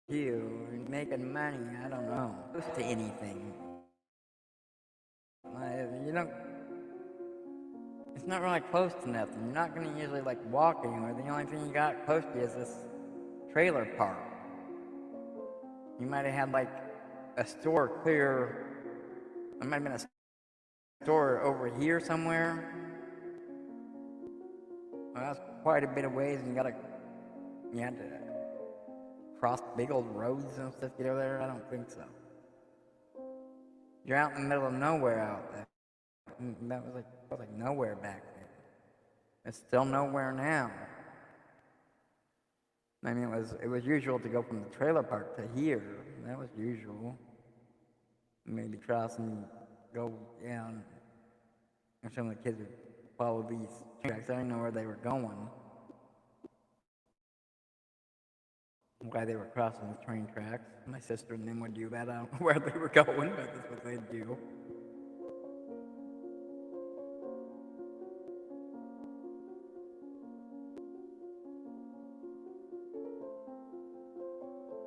too, and making money. I don't know, close to anything. You don't. It's not really close to nothing. You're not going to usually like walk anywhere. The only thing you got close to is this trailer park. You might have had like a store clear. There might have been a store over here somewhere. Well, that's quite a bit of ways, and you had to cross big old roads and stuff to get over there. I don't think so. You're out in the middle of nowhere out there. And that was like nowhere back then. It's still nowhere now. I mean, it was usual to go from the trailer park to here. That was usual. Maybe cross and go down. And some of the kids would follow these tracks. I didn't know where they were going. Why they were crossing the train tracks. My sister and them would do that. I don't know where they were going, but that's what they'd do.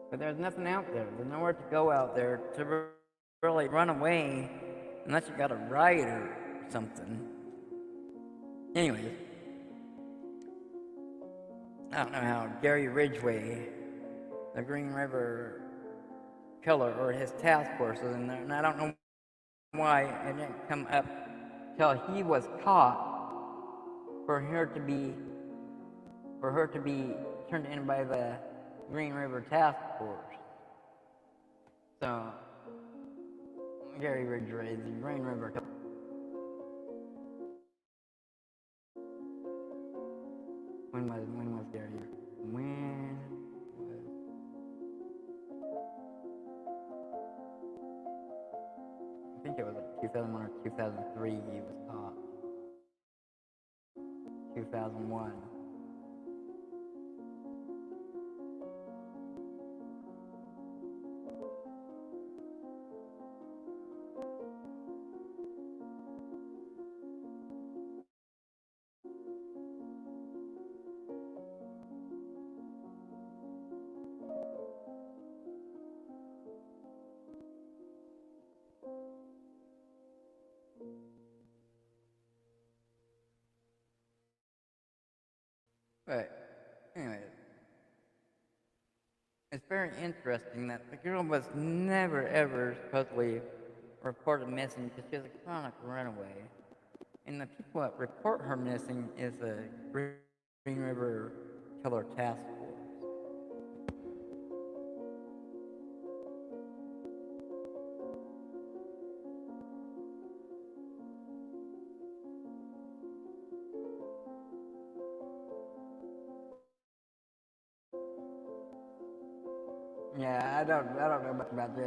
But there's nothing out there. There's nowhere to go out there to really run away unless you got a ride or something. Anyways, I don't know how Gary Ridgway, the Green River killer, or his task force was in there, and I don't know why it didn't come up till he was caught for her to be turned in by the Green River Task Force. So, Gary Ridgway, the Green River killer. When was Gary? I think it was like 2001 or 2003 he was caught. 2001. But, anyways, it's very interesting that the girl was never ever supposedly reported missing because she was a chronic runaway. And the people that report her missing is the Green River Killer Task Force. Yeah, I don't know much about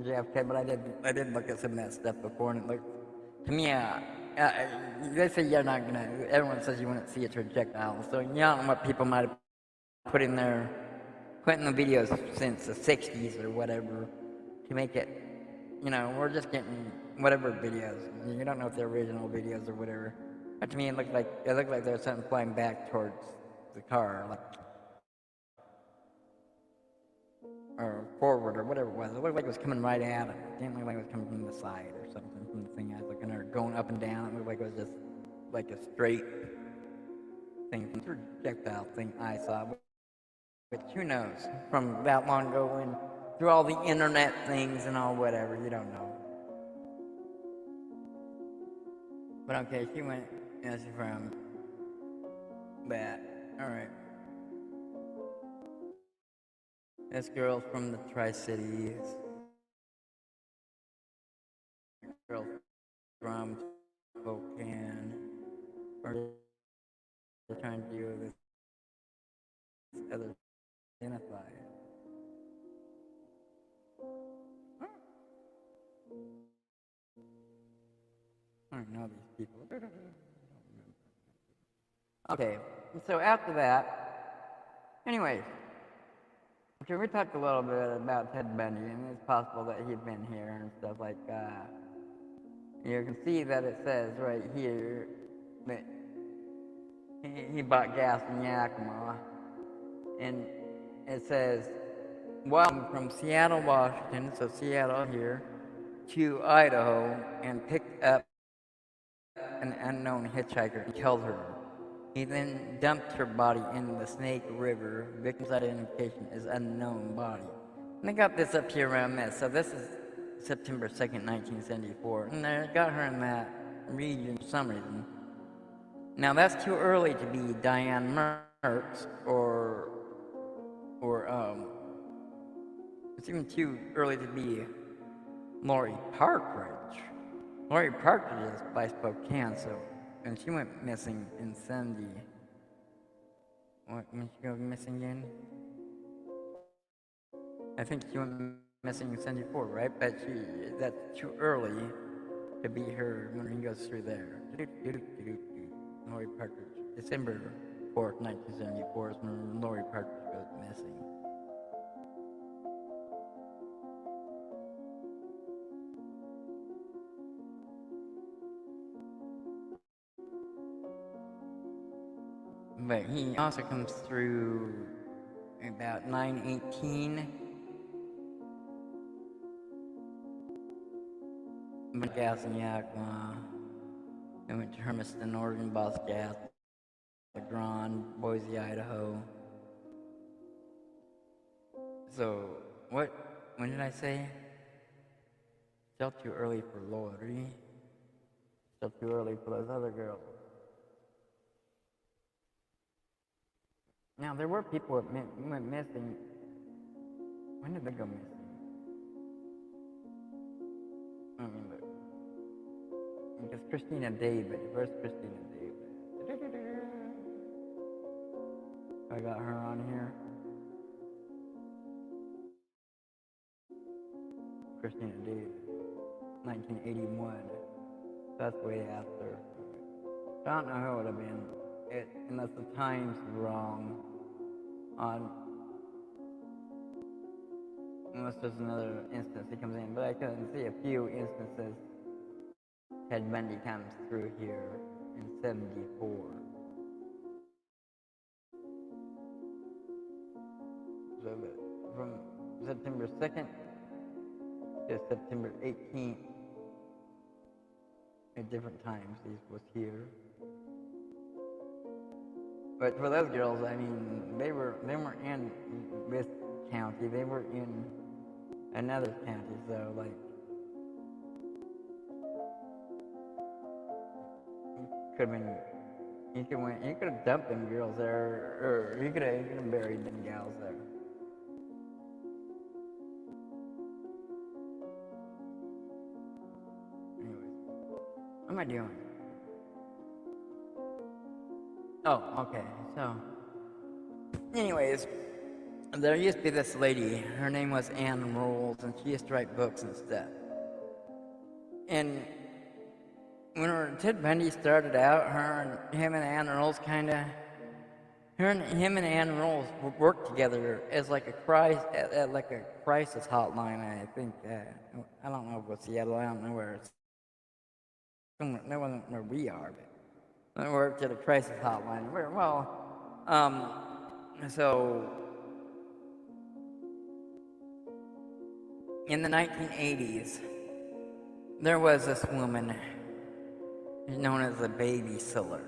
JFK, but I did look at some of that stuff before, and it looked to me. They say you're not gonna. Everyone says you wouldn't see a projectile, so you don't know what people might have put in the videos since the '60s or whatever to make it. You know, we're just getting whatever videos. You don't know if they're original videos or whatever. But to me, it looked like there was something flying back towards the car, like. Or forward, or whatever it was. It looked like it was coming right at him. It didn't look like it was coming from the side or something from the thing I was looking at, or going up and down. It looked like it was just like a straight thing, from the projectile thing I saw. But who knows? From that long ago and through all the internet things and all whatever, you don't know. But okay, she went from that. Alright. This girl's from the Tri-Cities. Girl from Spokane. We're trying to do this other identified. I don't know these people. Okay, so after that, anyways. Okay, we talked a little bit about Ted Bundy, and it's possible that he'd been here and stuff like that. You can see that it says right here that he bought gas in Yakima, and it says, welcome from Seattle, Washington, so Seattle here, to Idaho, and picked up an unknown hitchhiker and killed her. He then dumped her body in the Snake River. Victim's identification is unknown body. And they got this up here around this. So this is September 2nd, 1974. And they got her in that region for some reason. Now that's too early to be Diane Mertz or it's even too early to be Lori Partridge. Lori Partridge is by Spokane, so, and she went missing in 70. What, when she go missing again? I think she went missing in 74, right? But that's too early to be her when he goes through there. Lori Partridge. December 4th, 1974 is when Lori Partridge goes missing. But he also comes through about 9/18. Gas in Yakima. They went to Hermiston, Oregon, Boss Gas, LeGrand, Boise, Idaho. So, when did I say? Still too early for Lori. Still too early for those other girls. Now, there were people that went missing. When did they go missing? I mean, look. Because Christina David. Where's Christina David? I got her on here. Christina David. 1981. That's way after. I don't know who it would have been. Unless the time's wrong. Unless there's another instance he comes in, but I can see a few instances. Ted Bundy comes through here in 74. So from September 2nd to September 18th, at different times he was here. But for those girls, I mean, they weren't in this county, they were in another county, so like, could have been, you could have dumped them girls there, or you could have buried them gals there. Anyways, what am I doing? Oh, okay, so, anyways, there used to be this lady, her name was Ann Rolls, and she used to write books and stuff. And when Ted Bundy started out, him and Ann Rolls him and Ann Rolls worked together as like a crisis hotline, I think. I don't know if it's Seattle, I don't know where it's. That wasn't where we are, but I worked at a crisis hotline. So in the 1980s, there was this woman known as a babysitter.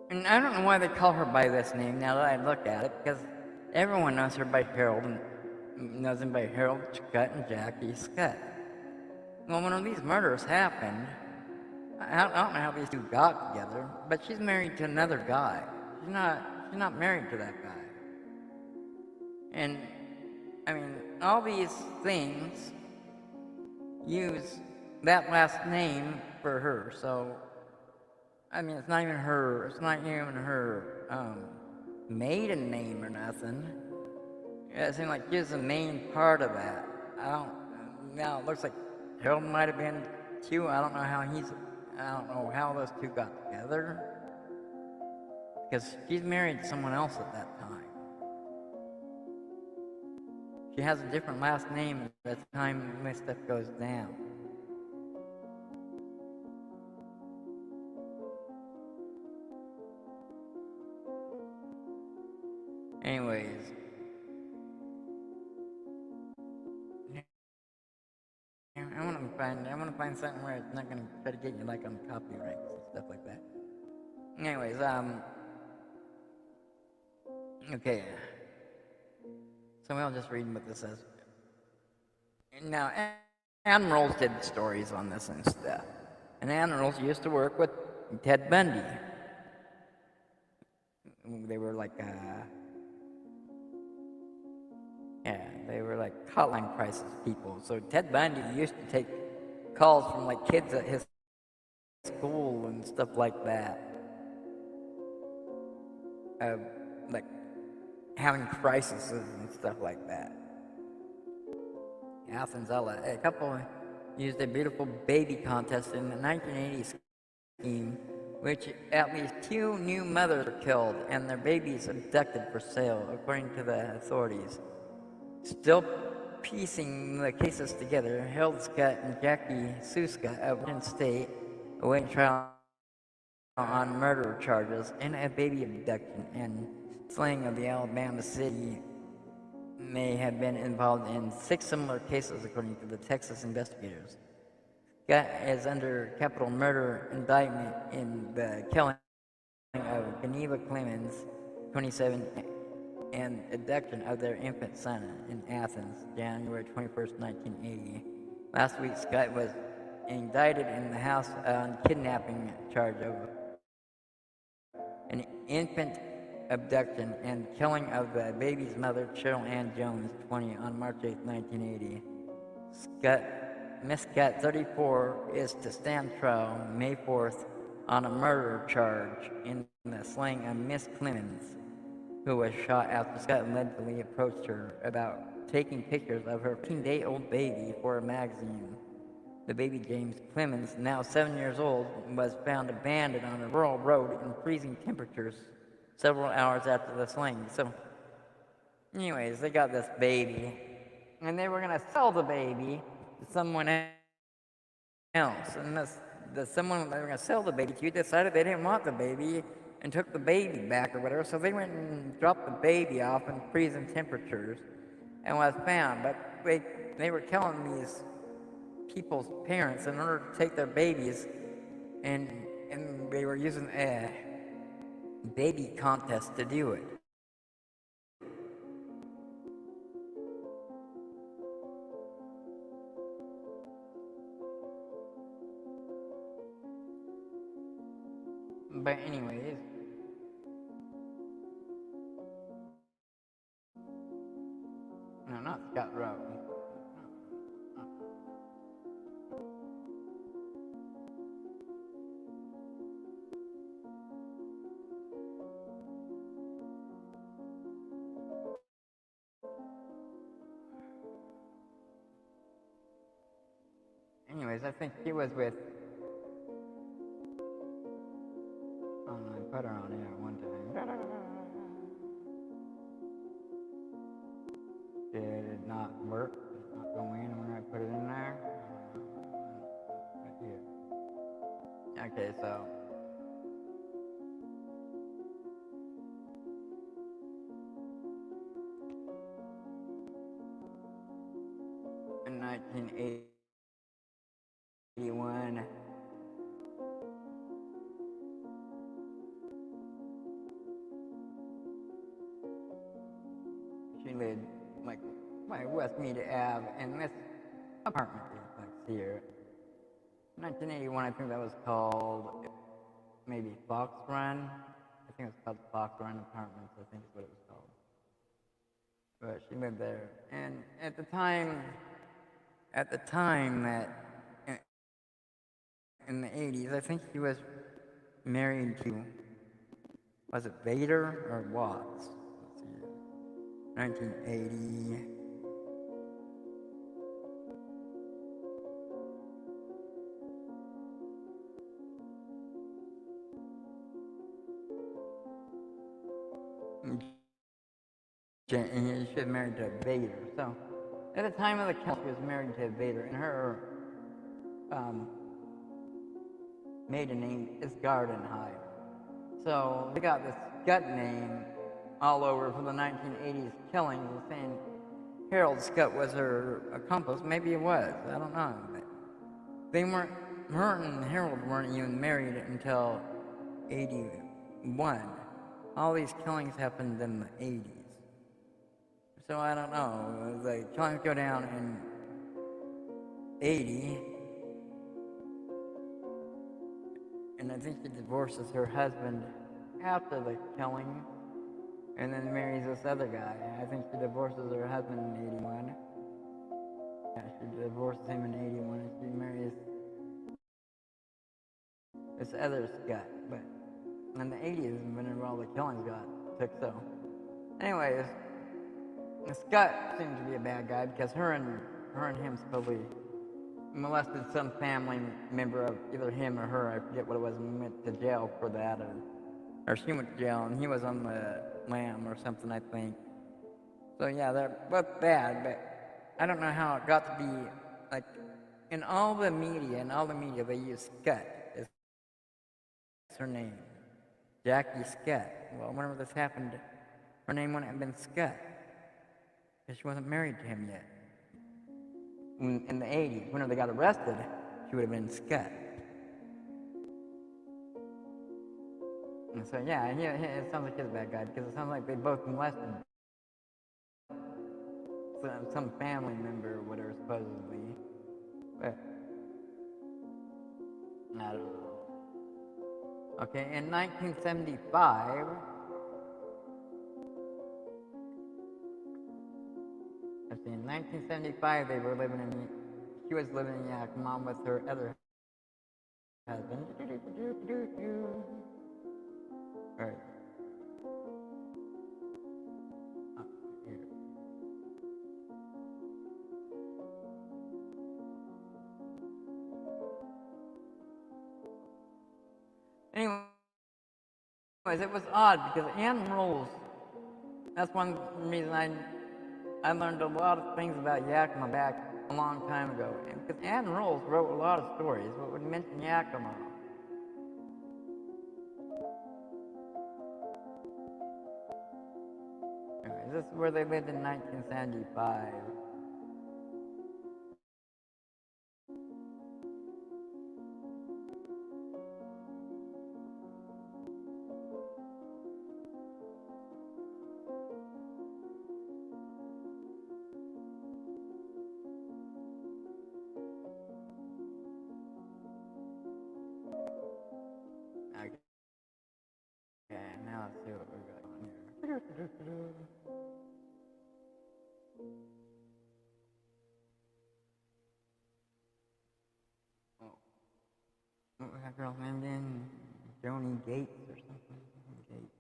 And I don't know why they call her by this name now that I look at it, because everyone knows her by Herald, and knows him by Harold Scott and Jackie Scott. Well, when these murders happened, I don't know how these two got together, but she's married to another guy. She's not married to that guy. And, I mean, all these things use that last name for her, so, I mean, it's not even her maiden name or nothing. It seemed like she was the main part of that. Now it looks like Harold might have been too. I don't know how those two got together. Because she's married to someone else at that time. She has a different last name at the time this stuff goes down. Anyways. I want to find something where it's not going to try to get you like on copyrights and stuff like that. Anyways, okay. So I'll just read what this says. Now, Ann Rolls did stories on this and stuff. And Ann Rolls used to work with Ted Bundy. they were like, they were like hotline crisis people. So Ted Bundy used to take calls from like kids at his school and stuff like that, like having crises and stuff like that. Athens, a couple used a beautiful baby contest in the 1980s scheme, which at least 2 new mothers were killed and their babies abducted for sale, according to the authorities. Still piecing the cases together, Herald Scott and Jackie Suska of Washington State awaiting trial on murder charges and a baby abduction and slaying of the Alabama city may have been involved in 6 similar cases, according to the Texas investigators. Scott is under capital murder indictment in the killing of Geneva Clemens, 27, and abduction of their infant son in Athens, January 21st, 1980. Last week, Scott was indicted in the House on kidnapping charge of an infant abduction and killing of the baby's mother, Cheryl Ann Jones, 20, on March 8, 1980. Miss Scott, 34, is to stand trial May 4th on a murder charge in the slaying of Miss Clemens, who was shot after Scott allegedly approached her about taking pictures of her 15-day-old baby for a magazine. The baby, James Clemens, now 7 years old, was found abandoned on a rural road in freezing temperatures several hours after the slaying. So, anyways, they got this baby, and they were going to sell the baby to someone else. And the someone they were going to sell the baby to decided they didn't want the baby and took the baby back or whatever. So they went and dropped the baby off in freezing temperatures and was found. But they were killing these people's parents in order to take their babies, and they were using a baby contest to do it. But anyways, no, not Scott Rowe. Anyways, I think he was with. I put her on here one time. Did it not work? Did it not go in when I put it in there? Right here. Okay, so. In 1981. She lived like West Mead Ave, and this apartment complex here. 1981, I think that was called maybe Fox Run. I think it was called Fox Run Apartments. I think is what it was called. But she lived there, and at the time that in the 80s, I think she was married to, was it Vader or Watts? Let's see, 1980. And she was married to Vader. So, at the time of the killing, she was married to Vader, and her maiden name is Gardenhide. So they got this gut name all over for the 1980s killings, saying Harold Scott was her accomplice. Maybe it was. I don't know. But they weren't. Her and Harold weren't even married until 81. All these killings happened in the 80s. So I don't know. The killings go down in 80. And I think she divorces her husband after the killing. and then marries this other guy. I think she divorces her husband in 81. Yeah, she divorces him in 81, and she marries this other Scott. But in the 80s, whenever all the killings took so. Anyways, Scott seems to be a bad guy because her and him supposedly molested some family member of either him or her. I forget what it was, and went to jail for that, or she went to jail, and he was on the lam or something, I think. So yeah, they're both bad, but I don't know how it got to be like in all the media. They use Scott as her name, Jackie Scott. Well, whenever this happened, her name wouldn't have been Scott because she wasn't married to him yet. In the 80s, whenever they got arrested, she would have been Scott. And so yeah, it sounds like he's a bad guy because it sounds like they both molested some family member or whatever, supposedly. But I don't know. Okay, in 1975, let's see, in 1975 she was living in Yakima with her other husband. Right. Here. Anyways, it was odd because Ann Rules, that's one reason I learned a lot of things about Yakima back a long time ago. And because Ann Rules wrote a lot of stories that would mention Yakima. Anyways, this is where they lived in 1975. Okay, now let's see what we got on here. Oh, what was that girl's name again? Joni Gates or something? Gates.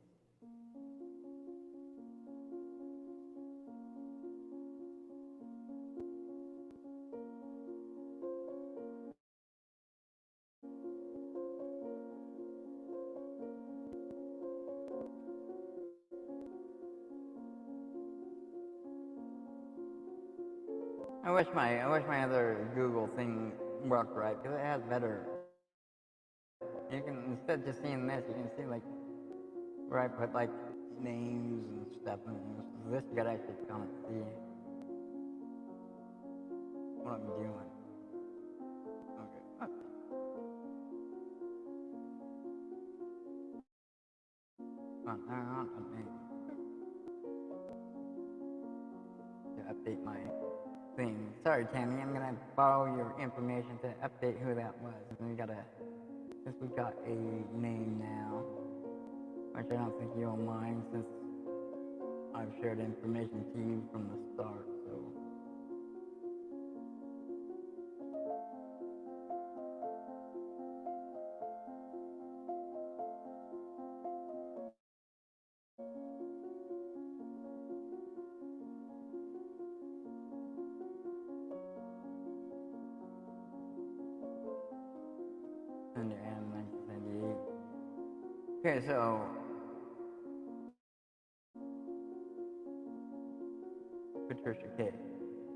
I wish my other Google thing worked right because it has better. You can, instead of just seeing this, you can see like where I put like names and stuff, and this you gotta actually come and see what I'm doing. Okay. Come on, to update my thing. Sorry, Tammy, I'm gonna borrow your information to update who that was. And since we got a name now, which I don't think you'll mind since I've shared information to you from the start, so. Under Adam 1978. Okay, so Patricia Kay.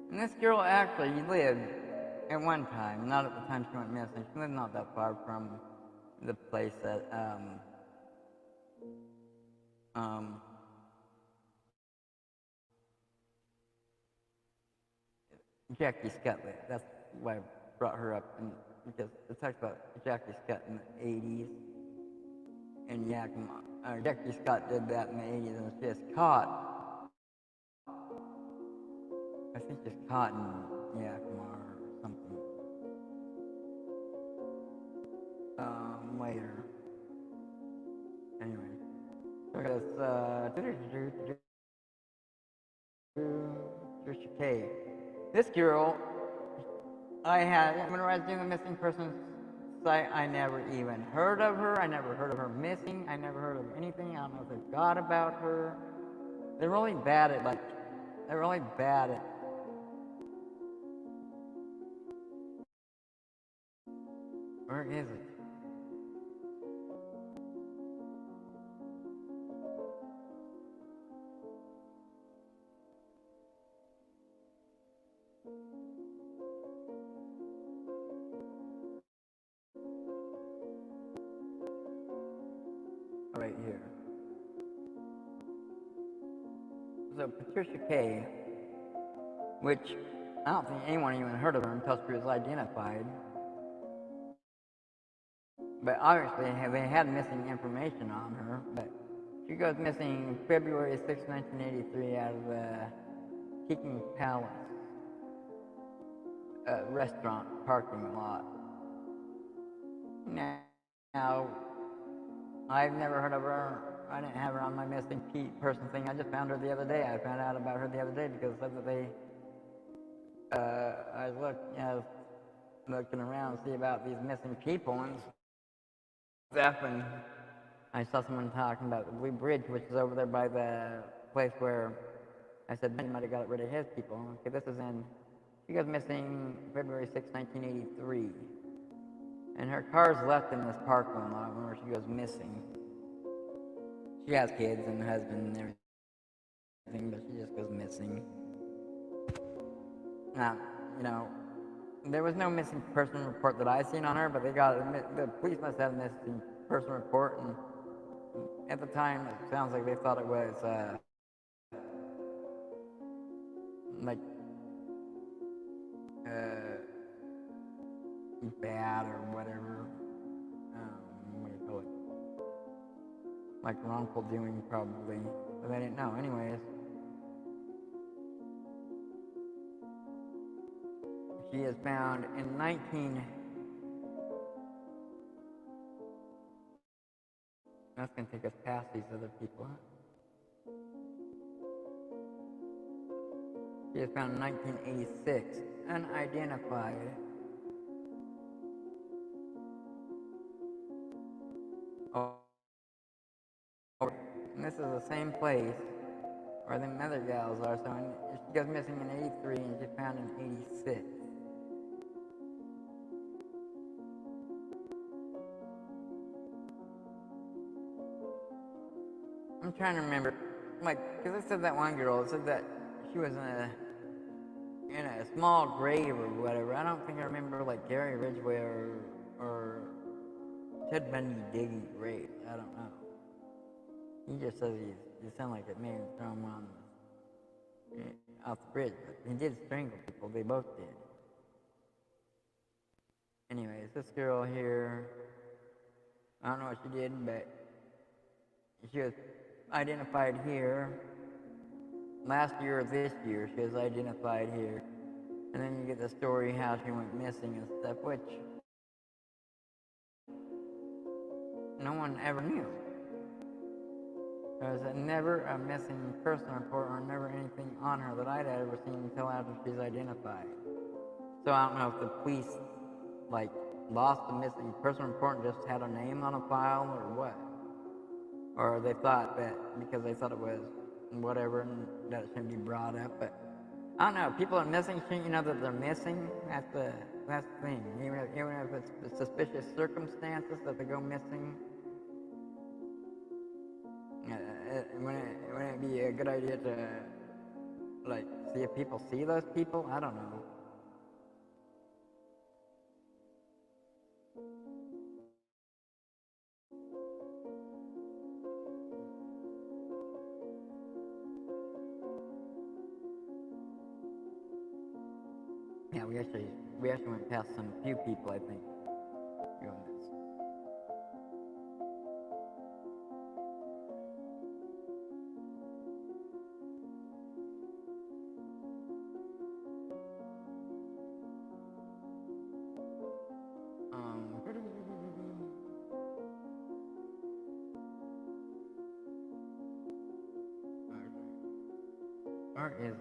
And this girl actually lived at one time, not at the time she went missing. She lived not that far from the place that Jackie Scott lived. That's why I brought her up, because it talks about Jackie Scott in the 80s in Yakima. Jackie Scott did that in the 80s and was just caught. I think just caught in Yakima or something. Later. Anyway. So Look at this, Patricia Kay. This girl, whenever I was doing the missing persons site, I never even heard of her. I never heard of her missing. I never heard of anything. I don't know if they forgot about her. They're really bad at, where is it? Right here. So Patricia Kay, which I don't think anyone even heard of her until she was identified. But obviously they had missing information on her. But she goes missing February 6, 1983 out of the Tiki Palace restaurant parking lot. Now, I've never heard of her. I didn't have her on my missing person thing. I just found her the other day. I found out about her the other day because it said that they, I was looking around to see about these missing people and stuff, and I saw someone talking about the Blue Bridge, which is over there by the place where I said he might have got rid of his people. Okay, this is she goes missing February 6, 1983. And her car's left in this parking lot whenever she goes missing. She has kids and a husband and everything, but she just goes missing. Now, there was no missing person report that I seen on her, but the police must have a missing person report, and at the time, it sounds like they thought it was, bad or whatever. What do you call it? Like wrongful doing, probably. But they didn't know. Anyways, she is found in That's going to take us past these other people. She is found in 1986, unidentified. Oh, and this is the same place where the other gals are. So she goes missing in 83 and she's found in 86. I'm trying to remember, because it said that one girl, it said that she was in a small grave or whatever. I don't think I remember Gary Ridgway or Ted Bundy digging graves. I don't know. He just says you sound like it may have thrown him off the bridge. But he did strangle people. They both did. Anyways, this girl here, I don't know what she did, but she was identified here. Last year or this year, she was identified here. And then you get the story how she went missing and stuff, which no one ever knew. There was never a missing person report or never anything on her that I'd ever seen until after she's identified. So I don't know if the police, lost the missing person report and just had a name on a file or what. Or they thought that because they thought it was whatever and that it shouldn't be brought up. But I don't know, people are missing, shouldn't you know that they're missing? That's the thing. Even if it's suspicious circumstances that they go missing, wouldn't it be a good idea to, see if people see those people? I don't know. Yeah, we actually went past few people, I think, doing this. Or is it?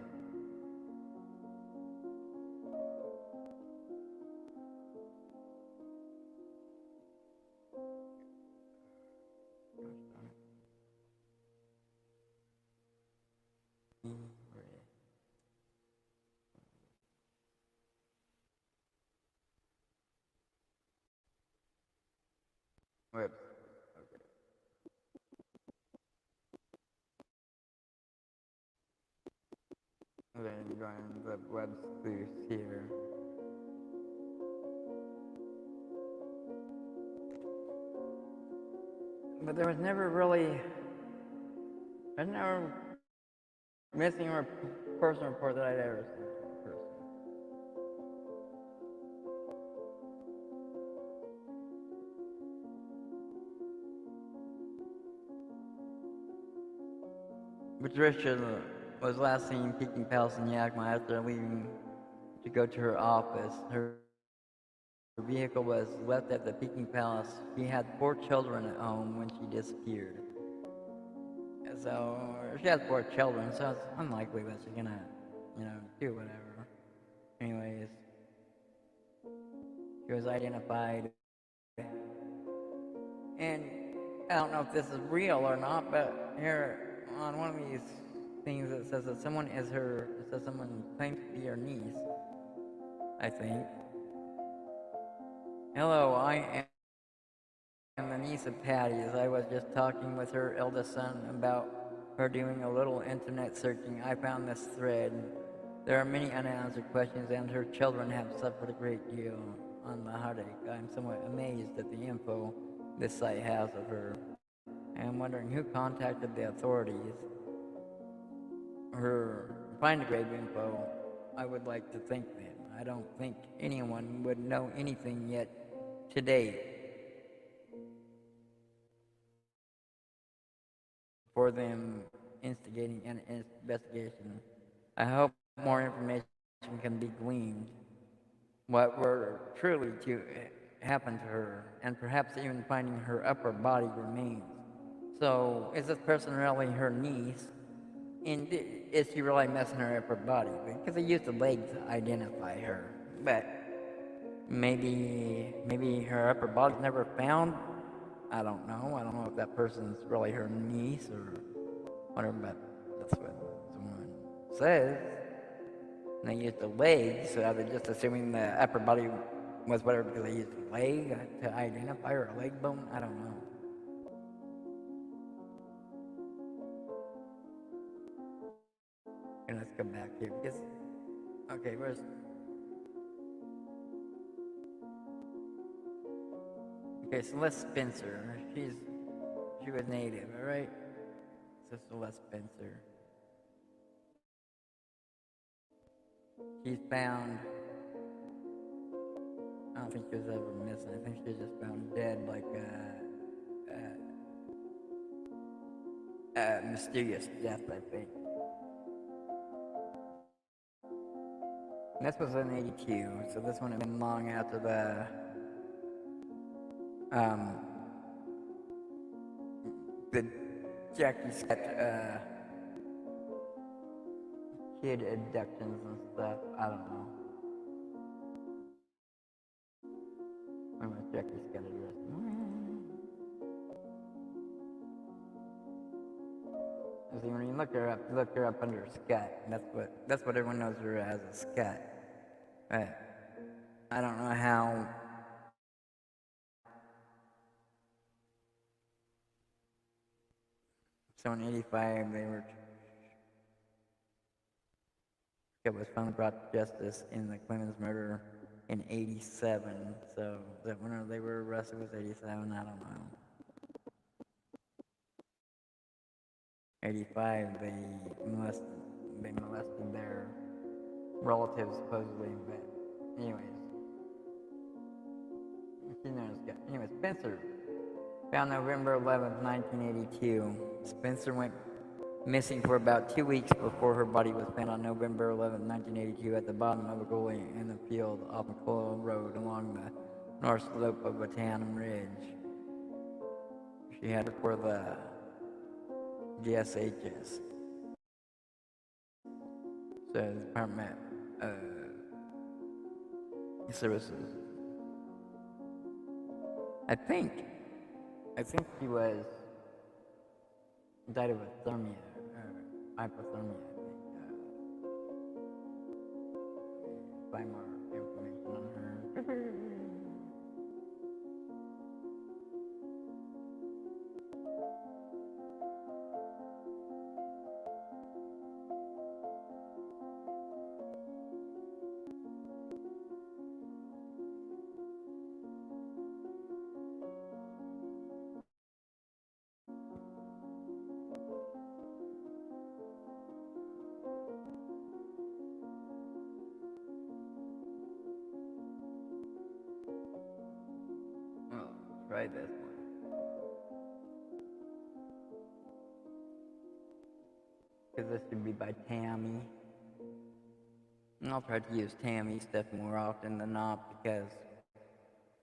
Web. Okay. Then join the web sleuths here. But there was never really, there's never missing or person report that I'd ever seen in person. Patricia was last seen peeking past in Yakima after leaving to go to her office. Her vehicle was left at the Peking Palace. She had 4 children at home when she disappeared. So she has 4 children, so it's unlikely that she's gonna, do whatever. Anyways, she was identified, and I don't know if this is real or not, but here on one of these things it says that someone claims to be her niece, I think. Hello, I am the niece of Patty's. I was just talking with her eldest son about her doing a little internet searching. I found this thread. There are many unanswered questions, and her children have suffered a great deal on the heartache. I'm somewhat amazed at the info this site has of her. I am wondering who contacted the authorities. Her find a grave info, I would like to think them. I don't think anyone would know anything yet today for them instigating an investigation. I hope more information can be gleaned, what were truly to happen to her, and perhaps even finding her upper body remains. So, is this person really her niece? And is she really missing her upper body? Because they used the leg to identify her, but maybe her upper body's never found. I don't know. I don't know if that person's really her niece or whatever, but that's what someone says. And they used the leg, so are they just assuming the upper body was whatever because they used the leg to identify her, a leg bone? I don't know. And let's go back here because, okay, okay, Celeste Spencer. She was native, all right? So Celeste Spencer. She's found. I don't think she was ever missing. I think she was just found dead, like a mysterious death, I think. And this was in '82, so this one had been long after the Jackie Scott kid abductions and stuff. I don't know. Where was Jackie Scott address? When you look her up under Scott. That's what everyone knows her as, a Scott. But I don't know how. So in '85, Scott was finally brought to justice in the Clemens murder in '87. So that when they were arrested was '87. I don't know. '85, they molested their relatives supposedly, but anyways. Anyway, Spencer, found November 11th, 1982. Spencer went missing for about 2 weeks before her body was found on November 11th, 1982 at the bottom of a gully in the field off McCullough Road along the north slope of Baton Ridge. She had her for the GSHS. says Department of Services. I think she was died of hypothermia, I think. Find more information on her. Try this one. Because this should be by Tammy. And I'll try to use Tammy's stuff more often than not because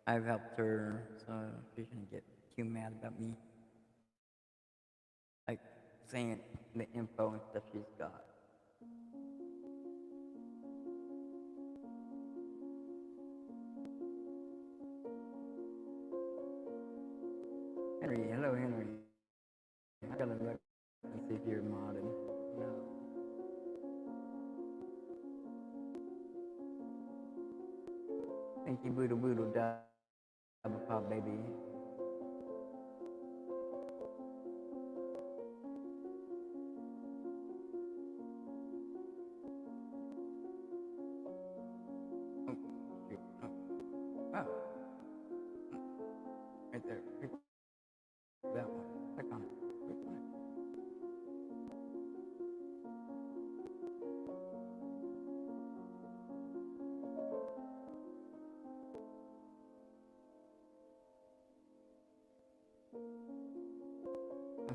I've helped her, so she shouldn't get too mad about me. Like saying the info and stuff she's got. Henry, hello Henry. I gotta look and see if you're modded. No. Thank you, Boodle Boodle, double pop baby. Oh, shoot. Oh. Right there. That one. Click on it. Click on it.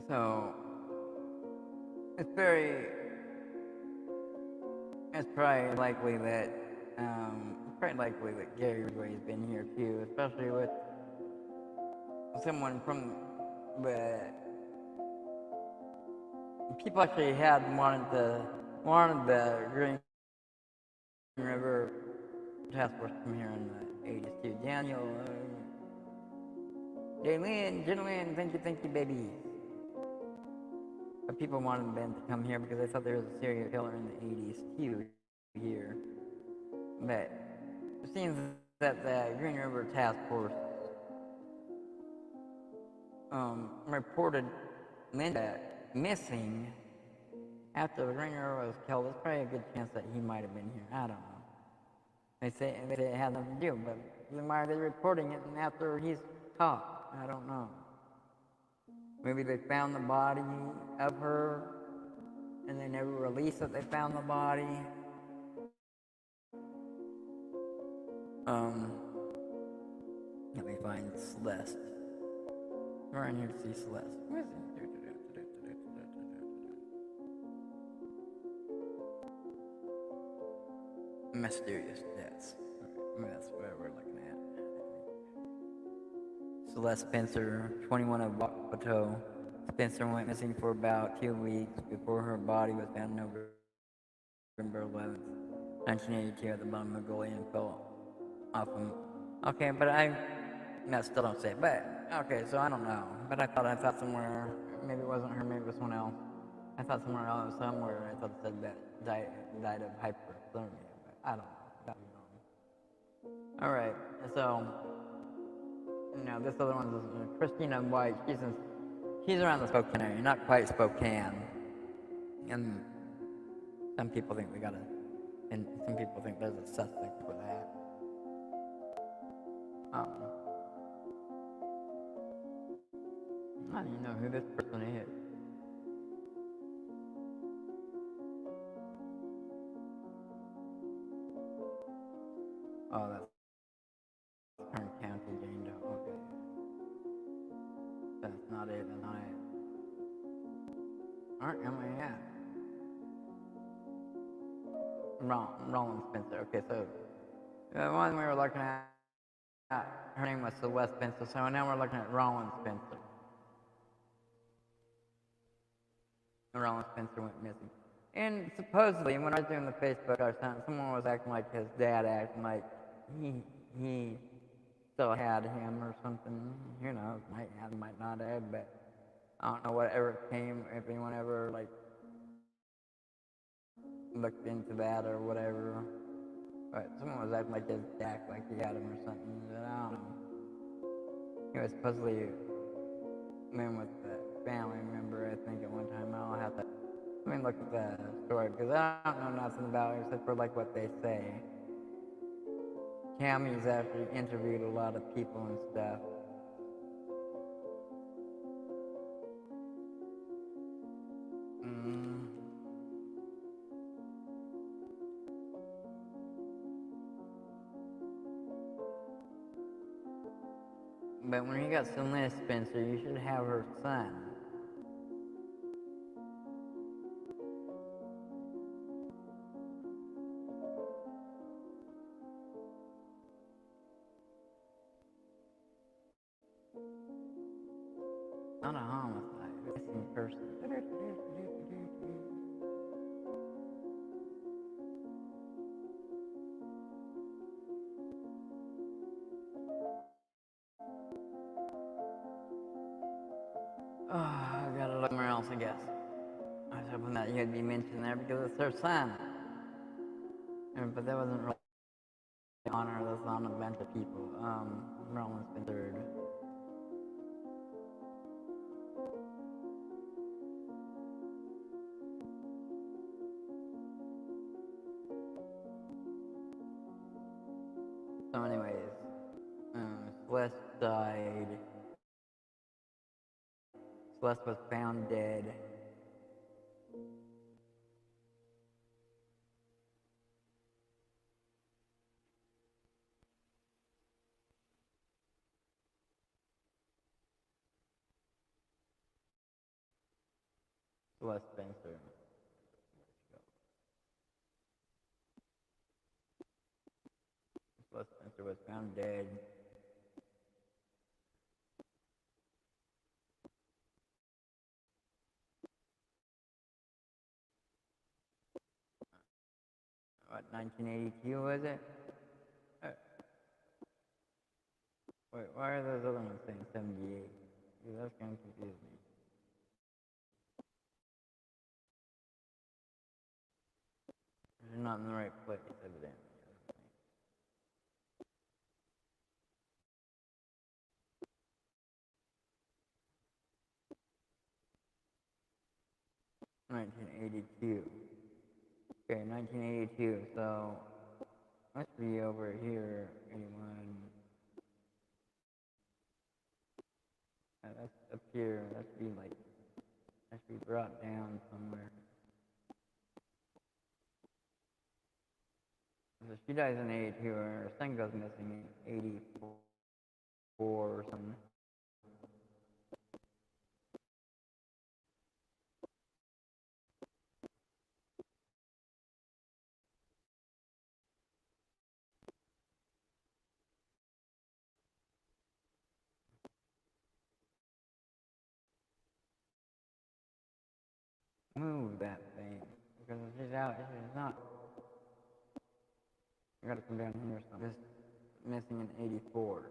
So it's probably likely that Gary Ray's been here too, especially with someone from the people actually had wanted the Green River Task Force from here in the 80s too. Daniel, Jaylyn, thank you, baby. But people wanted Ben to come here because they thought there was a serial killer in the 80s too here. But it seems that the Green River Task Force reported Linda missing after the Green River was killed. There's probably a good chance that he might have been here. I don't know. They say it had nothing to do, but why are they reporting it after he's caught? I don't know. Maybe they found the body of her and they never released that they found the body. Let me find Celeste. We're in here to see Celeste. Where is it? Mysterious deaths. That's what we're looking at. Celeste Spencer, 21 of Wapato. Spencer went missing for about 2 weeks before her body was found November 11th, 1982 at the bottom of the gully and fell off him. Okay, but still don't say it, but, okay, so I don't know. But I thought somewhere, maybe it wasn't her, maybe it was someone else. I thought somewhere I thought it said that died of hyperthermia, but I don't know. That was wrong. Alright, so, this other one is Christina White. She's around the Spokane area, not quite Spokane. And some people think there's a suspect for that. I don't even know who this person is. Oh, that's Kern County, Jane Doe. Okay. That's not it, and Aren't am I at? Roland Spencer. Okay, so the one we were looking at, her name was Celeste Spencer, so now we're looking at Roland Spencer. Roland Spencer went missing. And supposedly, when I was doing the Facebook or something, someone was acting like his dad, acting like he still had him or something. Who knows? Might have, might not have, but I don't know whatever came, if anyone ever, like, looked into that or whatever. But someone was acting like his dad, like he had him or something, but I don't know. He was supposedly living with a family member, I think, at one time. I'll have to, let me look at the story, because I don't know nothing about it except for, like, what they say. Tammy's actually interviewed a lot of people and stuff. But when you got Celeste Spencer, you should have her son. Not a homicide, missing person. Oh, I gotta look somewhere else, I guess. I was hoping that you'd be mentioned there because it's her son. But that wasn't really on her, that's on a bunch of people. Roland's been third. So anyways, Celeste died. Celeste was found dead. Celeste Spencer. Celeste Spencer was found dead. What, 1982 was it? Wait, why are those other ones saying 78? Dude, that's kind of confused me. They're not in the right place, evidently. 1982. Okay, 1982, so must be over here, 81. That's up here, that should be like, that should be brought down somewhere. So she dies in 82, her son goes missing in 84 or something. Move that thing, because if she's out, if she's not, I gotta come down here or something. This missing in 84.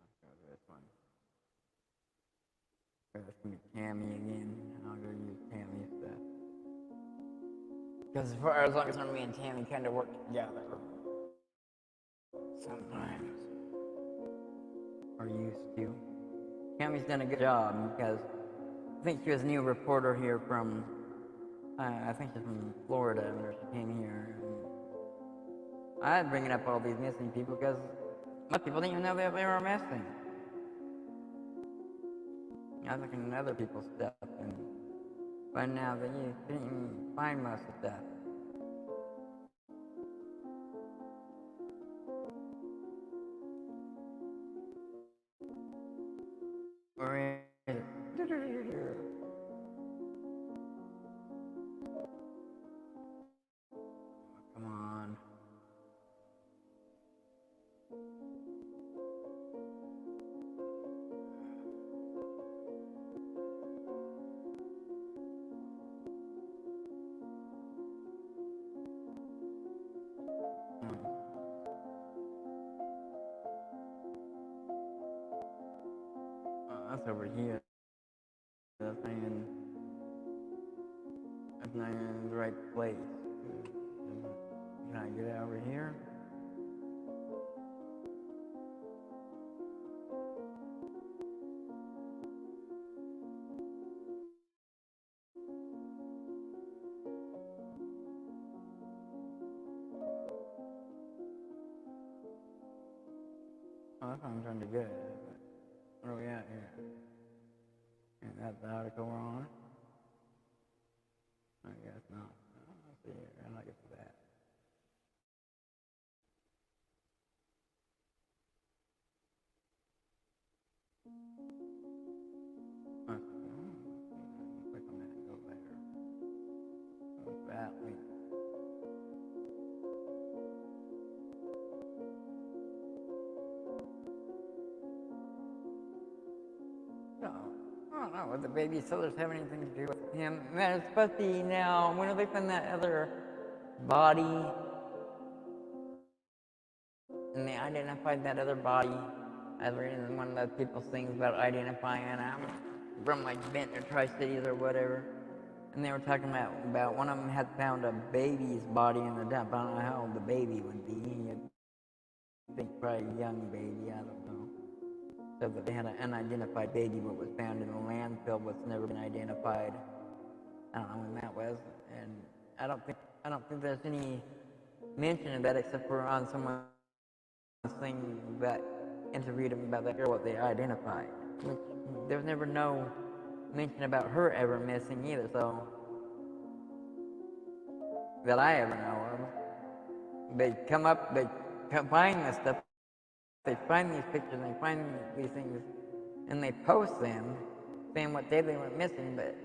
Let's go to this one. That's gonna be Tammy again. I'll go use Tammy's stuff. Because as long as me and Tammy kind of work together. Sometimes. Or used to. Tammy's done a good job because I think she was a new reporter here from, I think she's from Florida when she came here. And I'd bringing up all these missing people because most people didn't even know that they were missing. I was looking at other people's stuff and find out that you didn't even find most of stuff. Where is it? That's over here. That's not in the right place. Can I get over here? Oh, that's what I'm trying to get. Where are we at here? And that's the article we're on? I guess not. Let's see here. How do I get to that? Click on that and go there. Go that link. So, I don't know, would the babysitters have anything to do with him? Man, it's supposed to be now, when do they find that other body? And they identified that other body. I was reading one of those people's things about identifying, and I'm from like Benton or Tri-Cities or whatever. And they were talking about one of them had found a baby's body in the dump. I don't know how old the baby would be. I think probably a young baby, I don't know. So that they had an unidentified baby, what was found in a landfill, what's never been identified. I don't know when that was, and I don't think there's any mention of that except for on someone's thing that interviewed him about that girl what they identified. Which there was never no mention about her ever missing either, so that I ever know of. They come find this stuff. They find these pictures, they find these things, and they post them, saying what day they went missing, but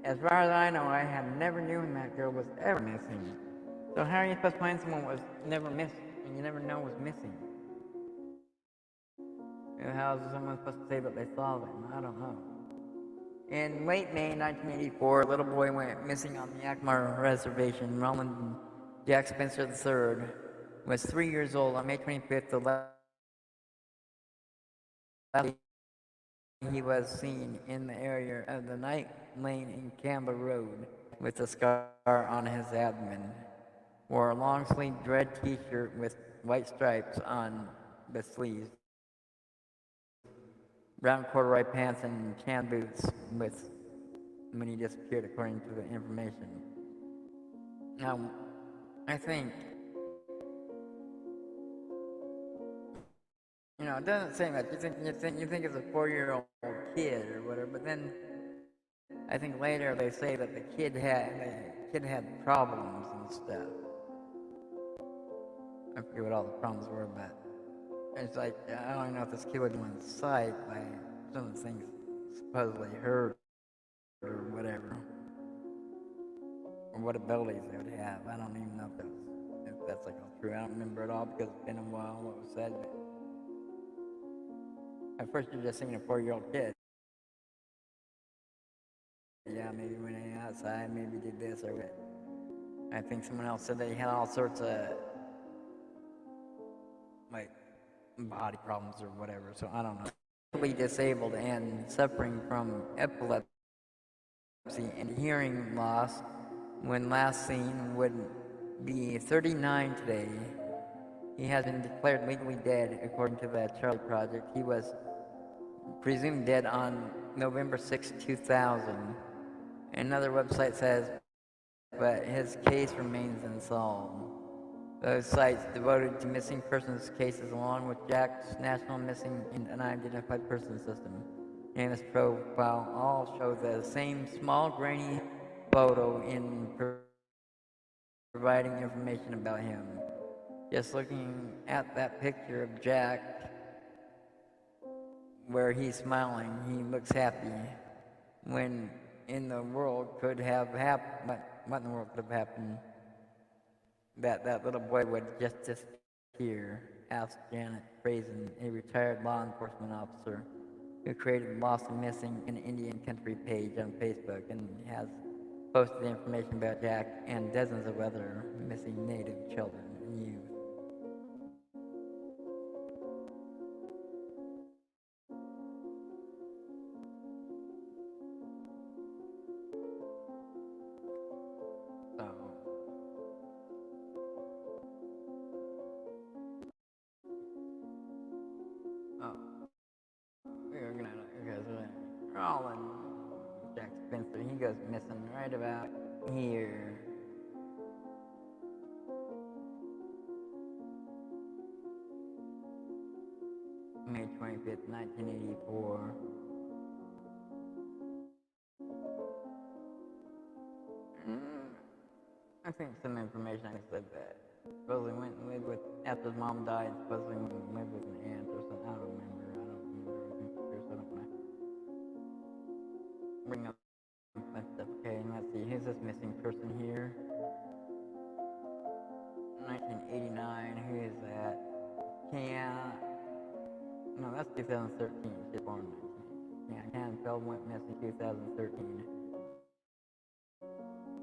as far as I know, I have never known that girl was ever missing. So how are you supposed to find someone was never missing, and you never know was missing? And how is someone supposed to say that they saw them? I don't know. In late May 1984, a little boy went missing on the Yakima reservation. Roland Jack Spencer III was 3 years old. On May 25th, the last he was seen in the area of the night lane in Campbell Road with a scar on his abdomen. Wore a long-sleeved red t-shirt with white stripes on the sleeves. Brown corduroy pants and tan boots when he disappeared, according to the information. Now, I think, it doesn't say much. You think it's a 4-year-old kid or whatever, but then I think later they say that the kid had problems and stuff. I forget what all the problems were, but it's like, I don't know if this kid was on sight by some of the things supposedly heard or whatever, or what abilities they would have. I don't even know if that's like all true. I don't remember it all because it's been a while what was said. But at first you're just seeing a 4-year-old kid. Yeah, maybe went outside, maybe did this or what. I think someone else said that he had all sorts of like body problems or whatever, so I don't know. Completely disabled and suffering from epilepsy and hearing loss. When last seen would be 39 today. He has been declared legally dead according to the Charlie Project. He was presumed dead on November 6, 2000. Another website says, but his case remains unsolved. Those sites devoted to missing persons cases, along with Jack's National Missing and Unidentified Person System and his profile, all show the same small, grainy photo in providing information about him. Just looking at that picture of Jack, where he's smiling, he looks happy. When in the world could have happened, what in the world could have happened? That little boy would just disappear, asked Janet Frazen, a retired law enforcement officer who created the Lost and Missing in Indian Country page on Facebook and has posted information about Jack and dozens of other missing Native children and youth. calling Jack Spencer. He goes missing right about here. May 25th, 1984. I think some information I said that. Supposedly went and lived with, after his mom died, supposedly went and lived with an aunt or something. I don't remember everything for sure, so I don't want to bring up that stuff. Okay, and let's see, who's this missing person here? 1989, who is that? No, that's 2013. She was born in 1989. Canfield went missing 2013.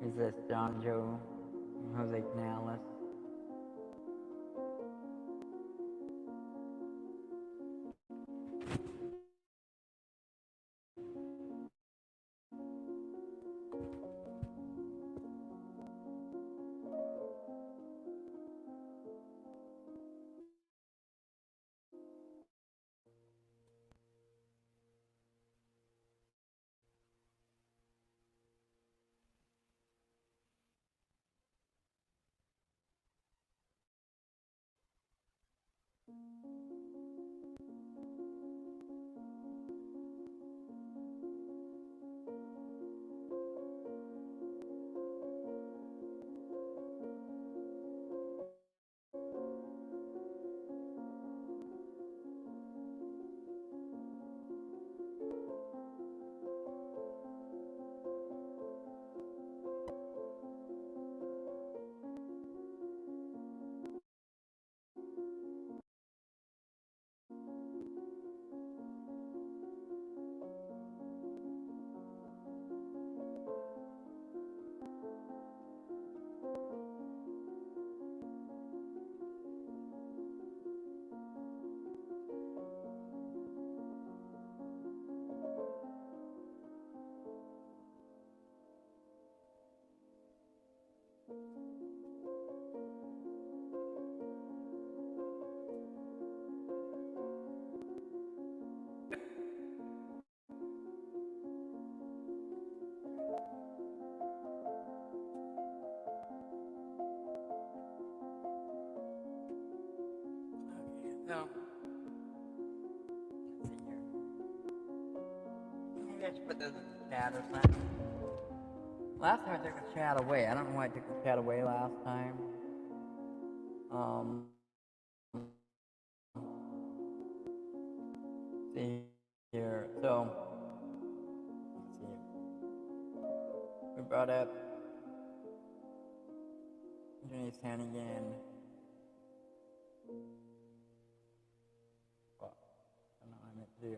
Who's this? John Joe, Jose Canales. So, let's see here. Maybe I should put this in the chat or something. Last time I took the chat away. I don't know why I took the chat away last time. See here. So, let's see. We brought up Janice Hannigan. Well, I don't know what I meant to do.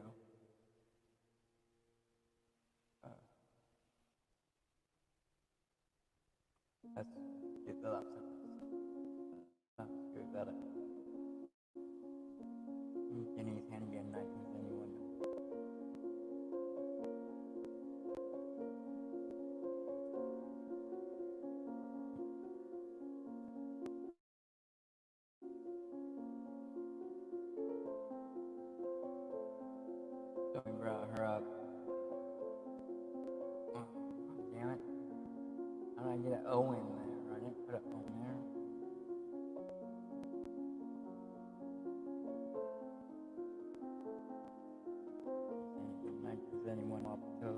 Let's get the last sentence. Screw that up. Janice Hannigan, 1971. So we brought her up. Oh, damn it. How do I get an O in there? I didn't put an O in there. 1971 Wapato.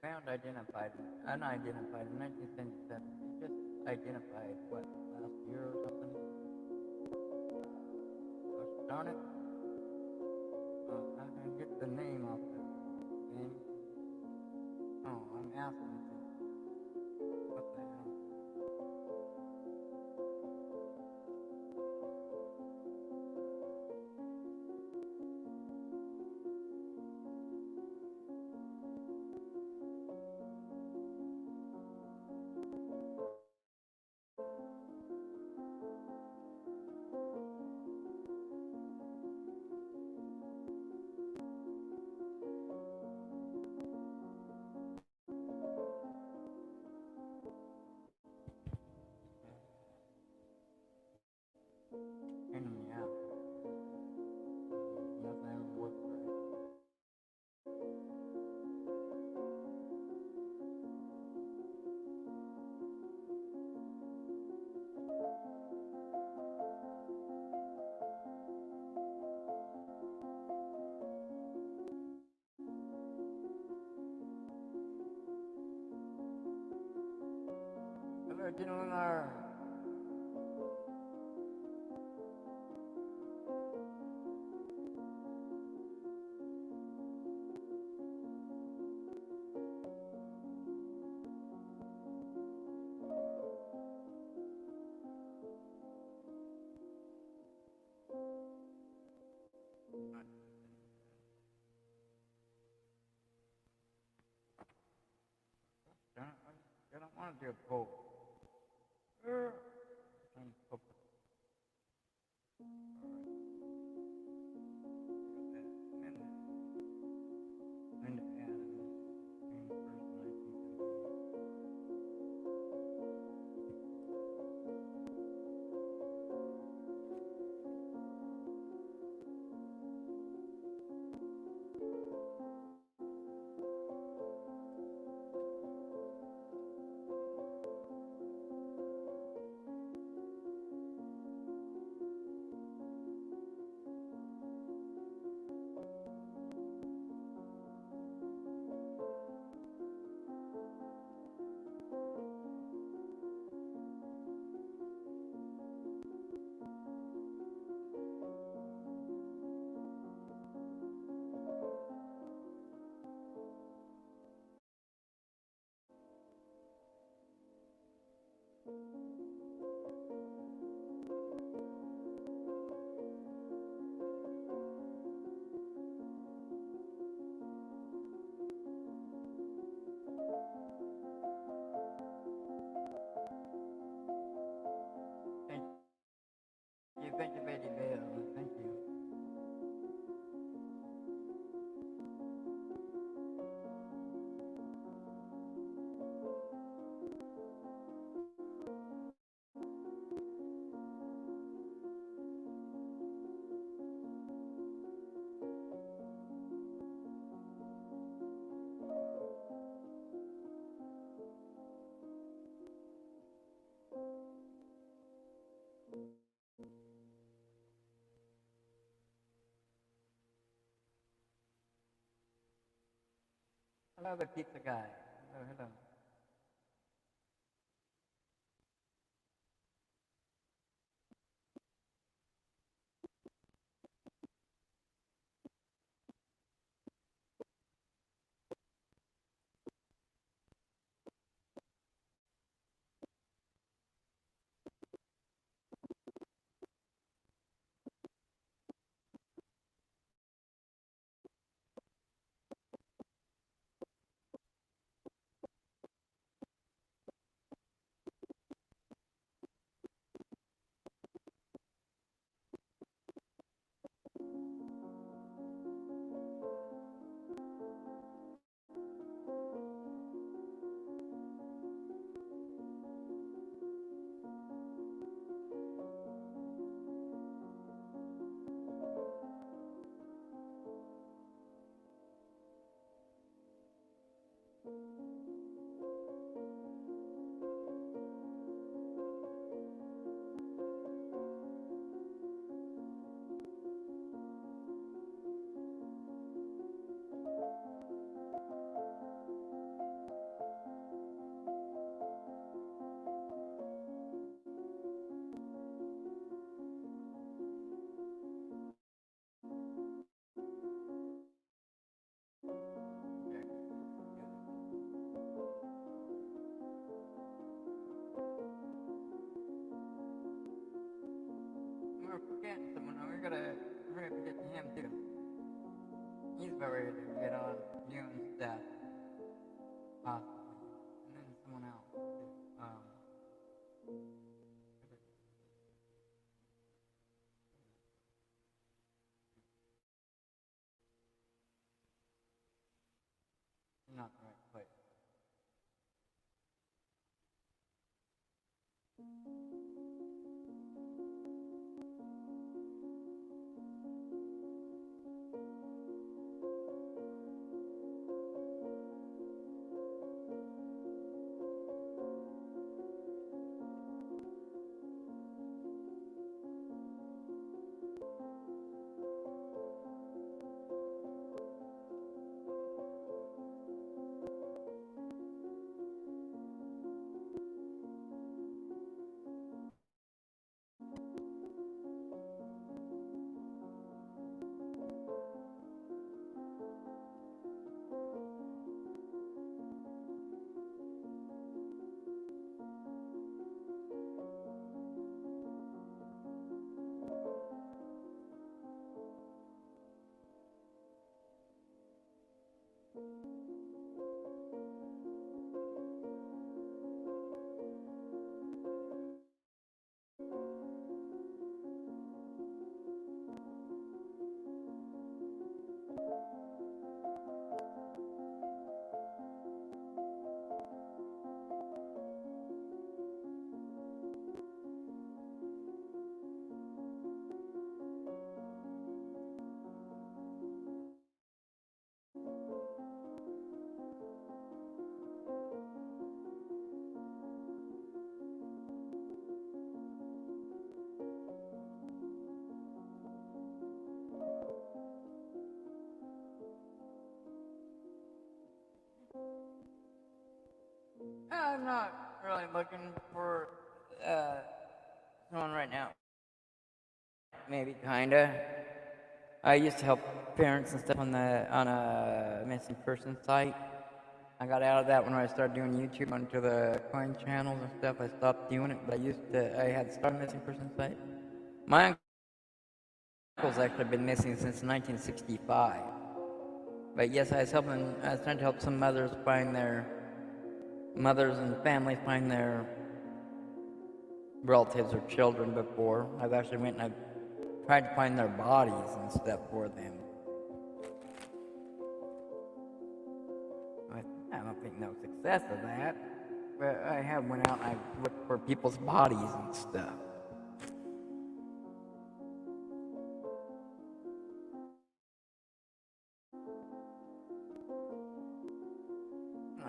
found unidentified in 1977. He just identified, what, last year or something? Gosh darn it. I can get the name off the thing. Oh, I'm asking you. What the hell? Enemy out. Nothing ever works right. Hello, gentlemen. I don't want to do a poll. Thank you, Lady Bell. Thank you. Hello, the pizza guy. Hello, hello. about ready to get on doing stuff, possibly, and then someone else. Not the right place. I'm not really looking for someone right now. Maybe kinda. I used to help parents and stuff on a missing person site. I got out of that when I started doing YouTube onto the coin channels and stuff. I stopped doing it, but I had started a missing person site. My uncle's actually been missing since 1965. But yes, I was trying to help some mothers and families find their relatives or children before. I've actually went and I've tried to find their bodies and stuff for them. I don't think no success of that, but I have went out and I've looked for people's bodies and stuff.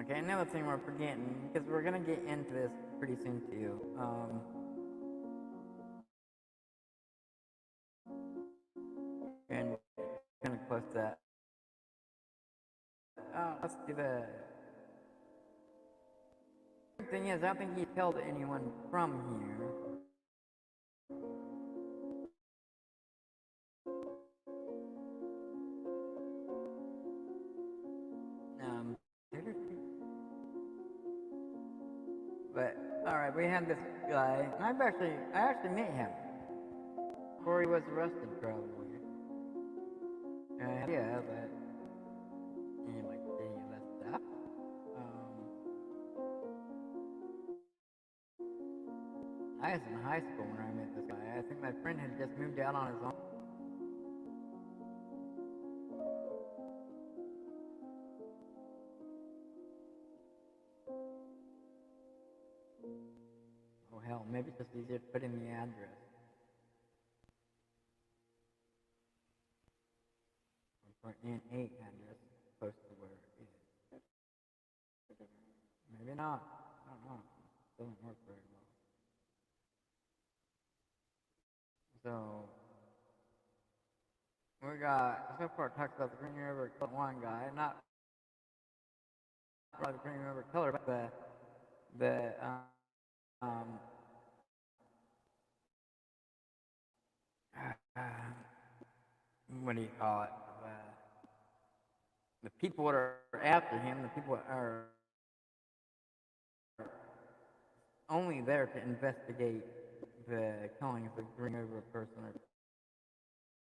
Okay, another thing we're forgetting, because we're gonna get into this pretty soon too. And gonna close that. Let's do the thing is, I don't think he killed anyone from here. But alright, we had this guy, and I actually met him before he was arrested, probably. Yeah, but he like any of that stuff. I was in high school when I met this guy. I think my friend had just moved out on his own. Oh hell, maybe it's just easier to put in the address. Or put in a address close to where it is. Maybe not. I don't know. It doesn't work very well. So we got so far talked about the Green River one guy, not the Green River Killer, but the what do you call it? The people that are after him, the people that are only there to investigate the killing of the Green River person, or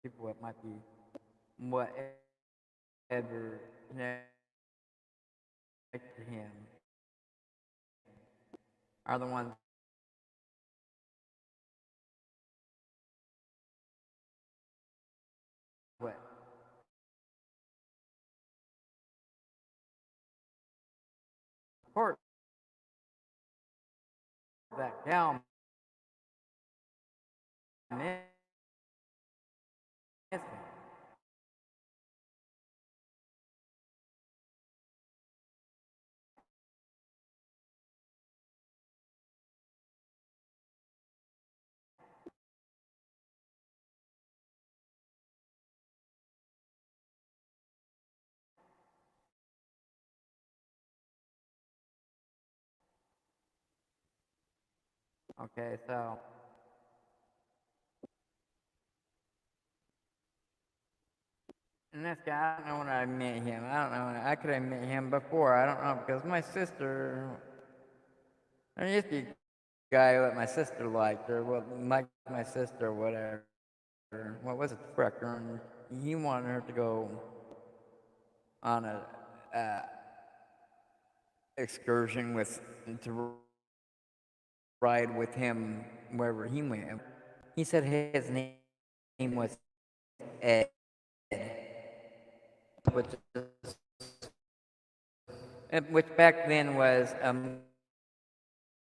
people that might be ever connected to him are the ones what report that gal missing. Okay, so and this guy, I don't know when I met him. I don't know. I could have met him before. I don't know because my sister. There used to be a guy that my sister liked, or well, like my sister, or whatever. What was it, Frecker? And he wanted her to go on a excursion with to ride with him wherever he went. He said his name was Ed, which is, which back then was a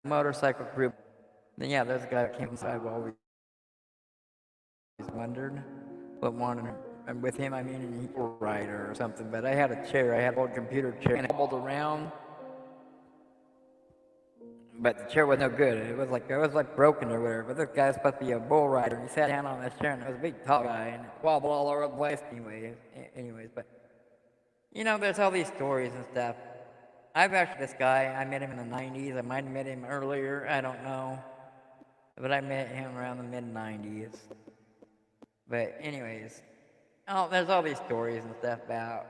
motorcycle group. Yeah, there's a guy that came inside. I've always wondered what wanted him. And with him, I mean, an equal rider or something. But I had a chair. I had an old computer chair, and I wobbled around. But the chair was no good. It was like broken or whatever. But this guy's supposed to be a bull rider. And he sat down on this chair, and it was a big tall guy, and it wobbled all over the place. Anyways, but there's all these stories and stuff. I've actually this guy. I met him in the '90s. I might have met him earlier. I don't know, but I met him around the mid '90s. But anyways, there's all these stories and stuff about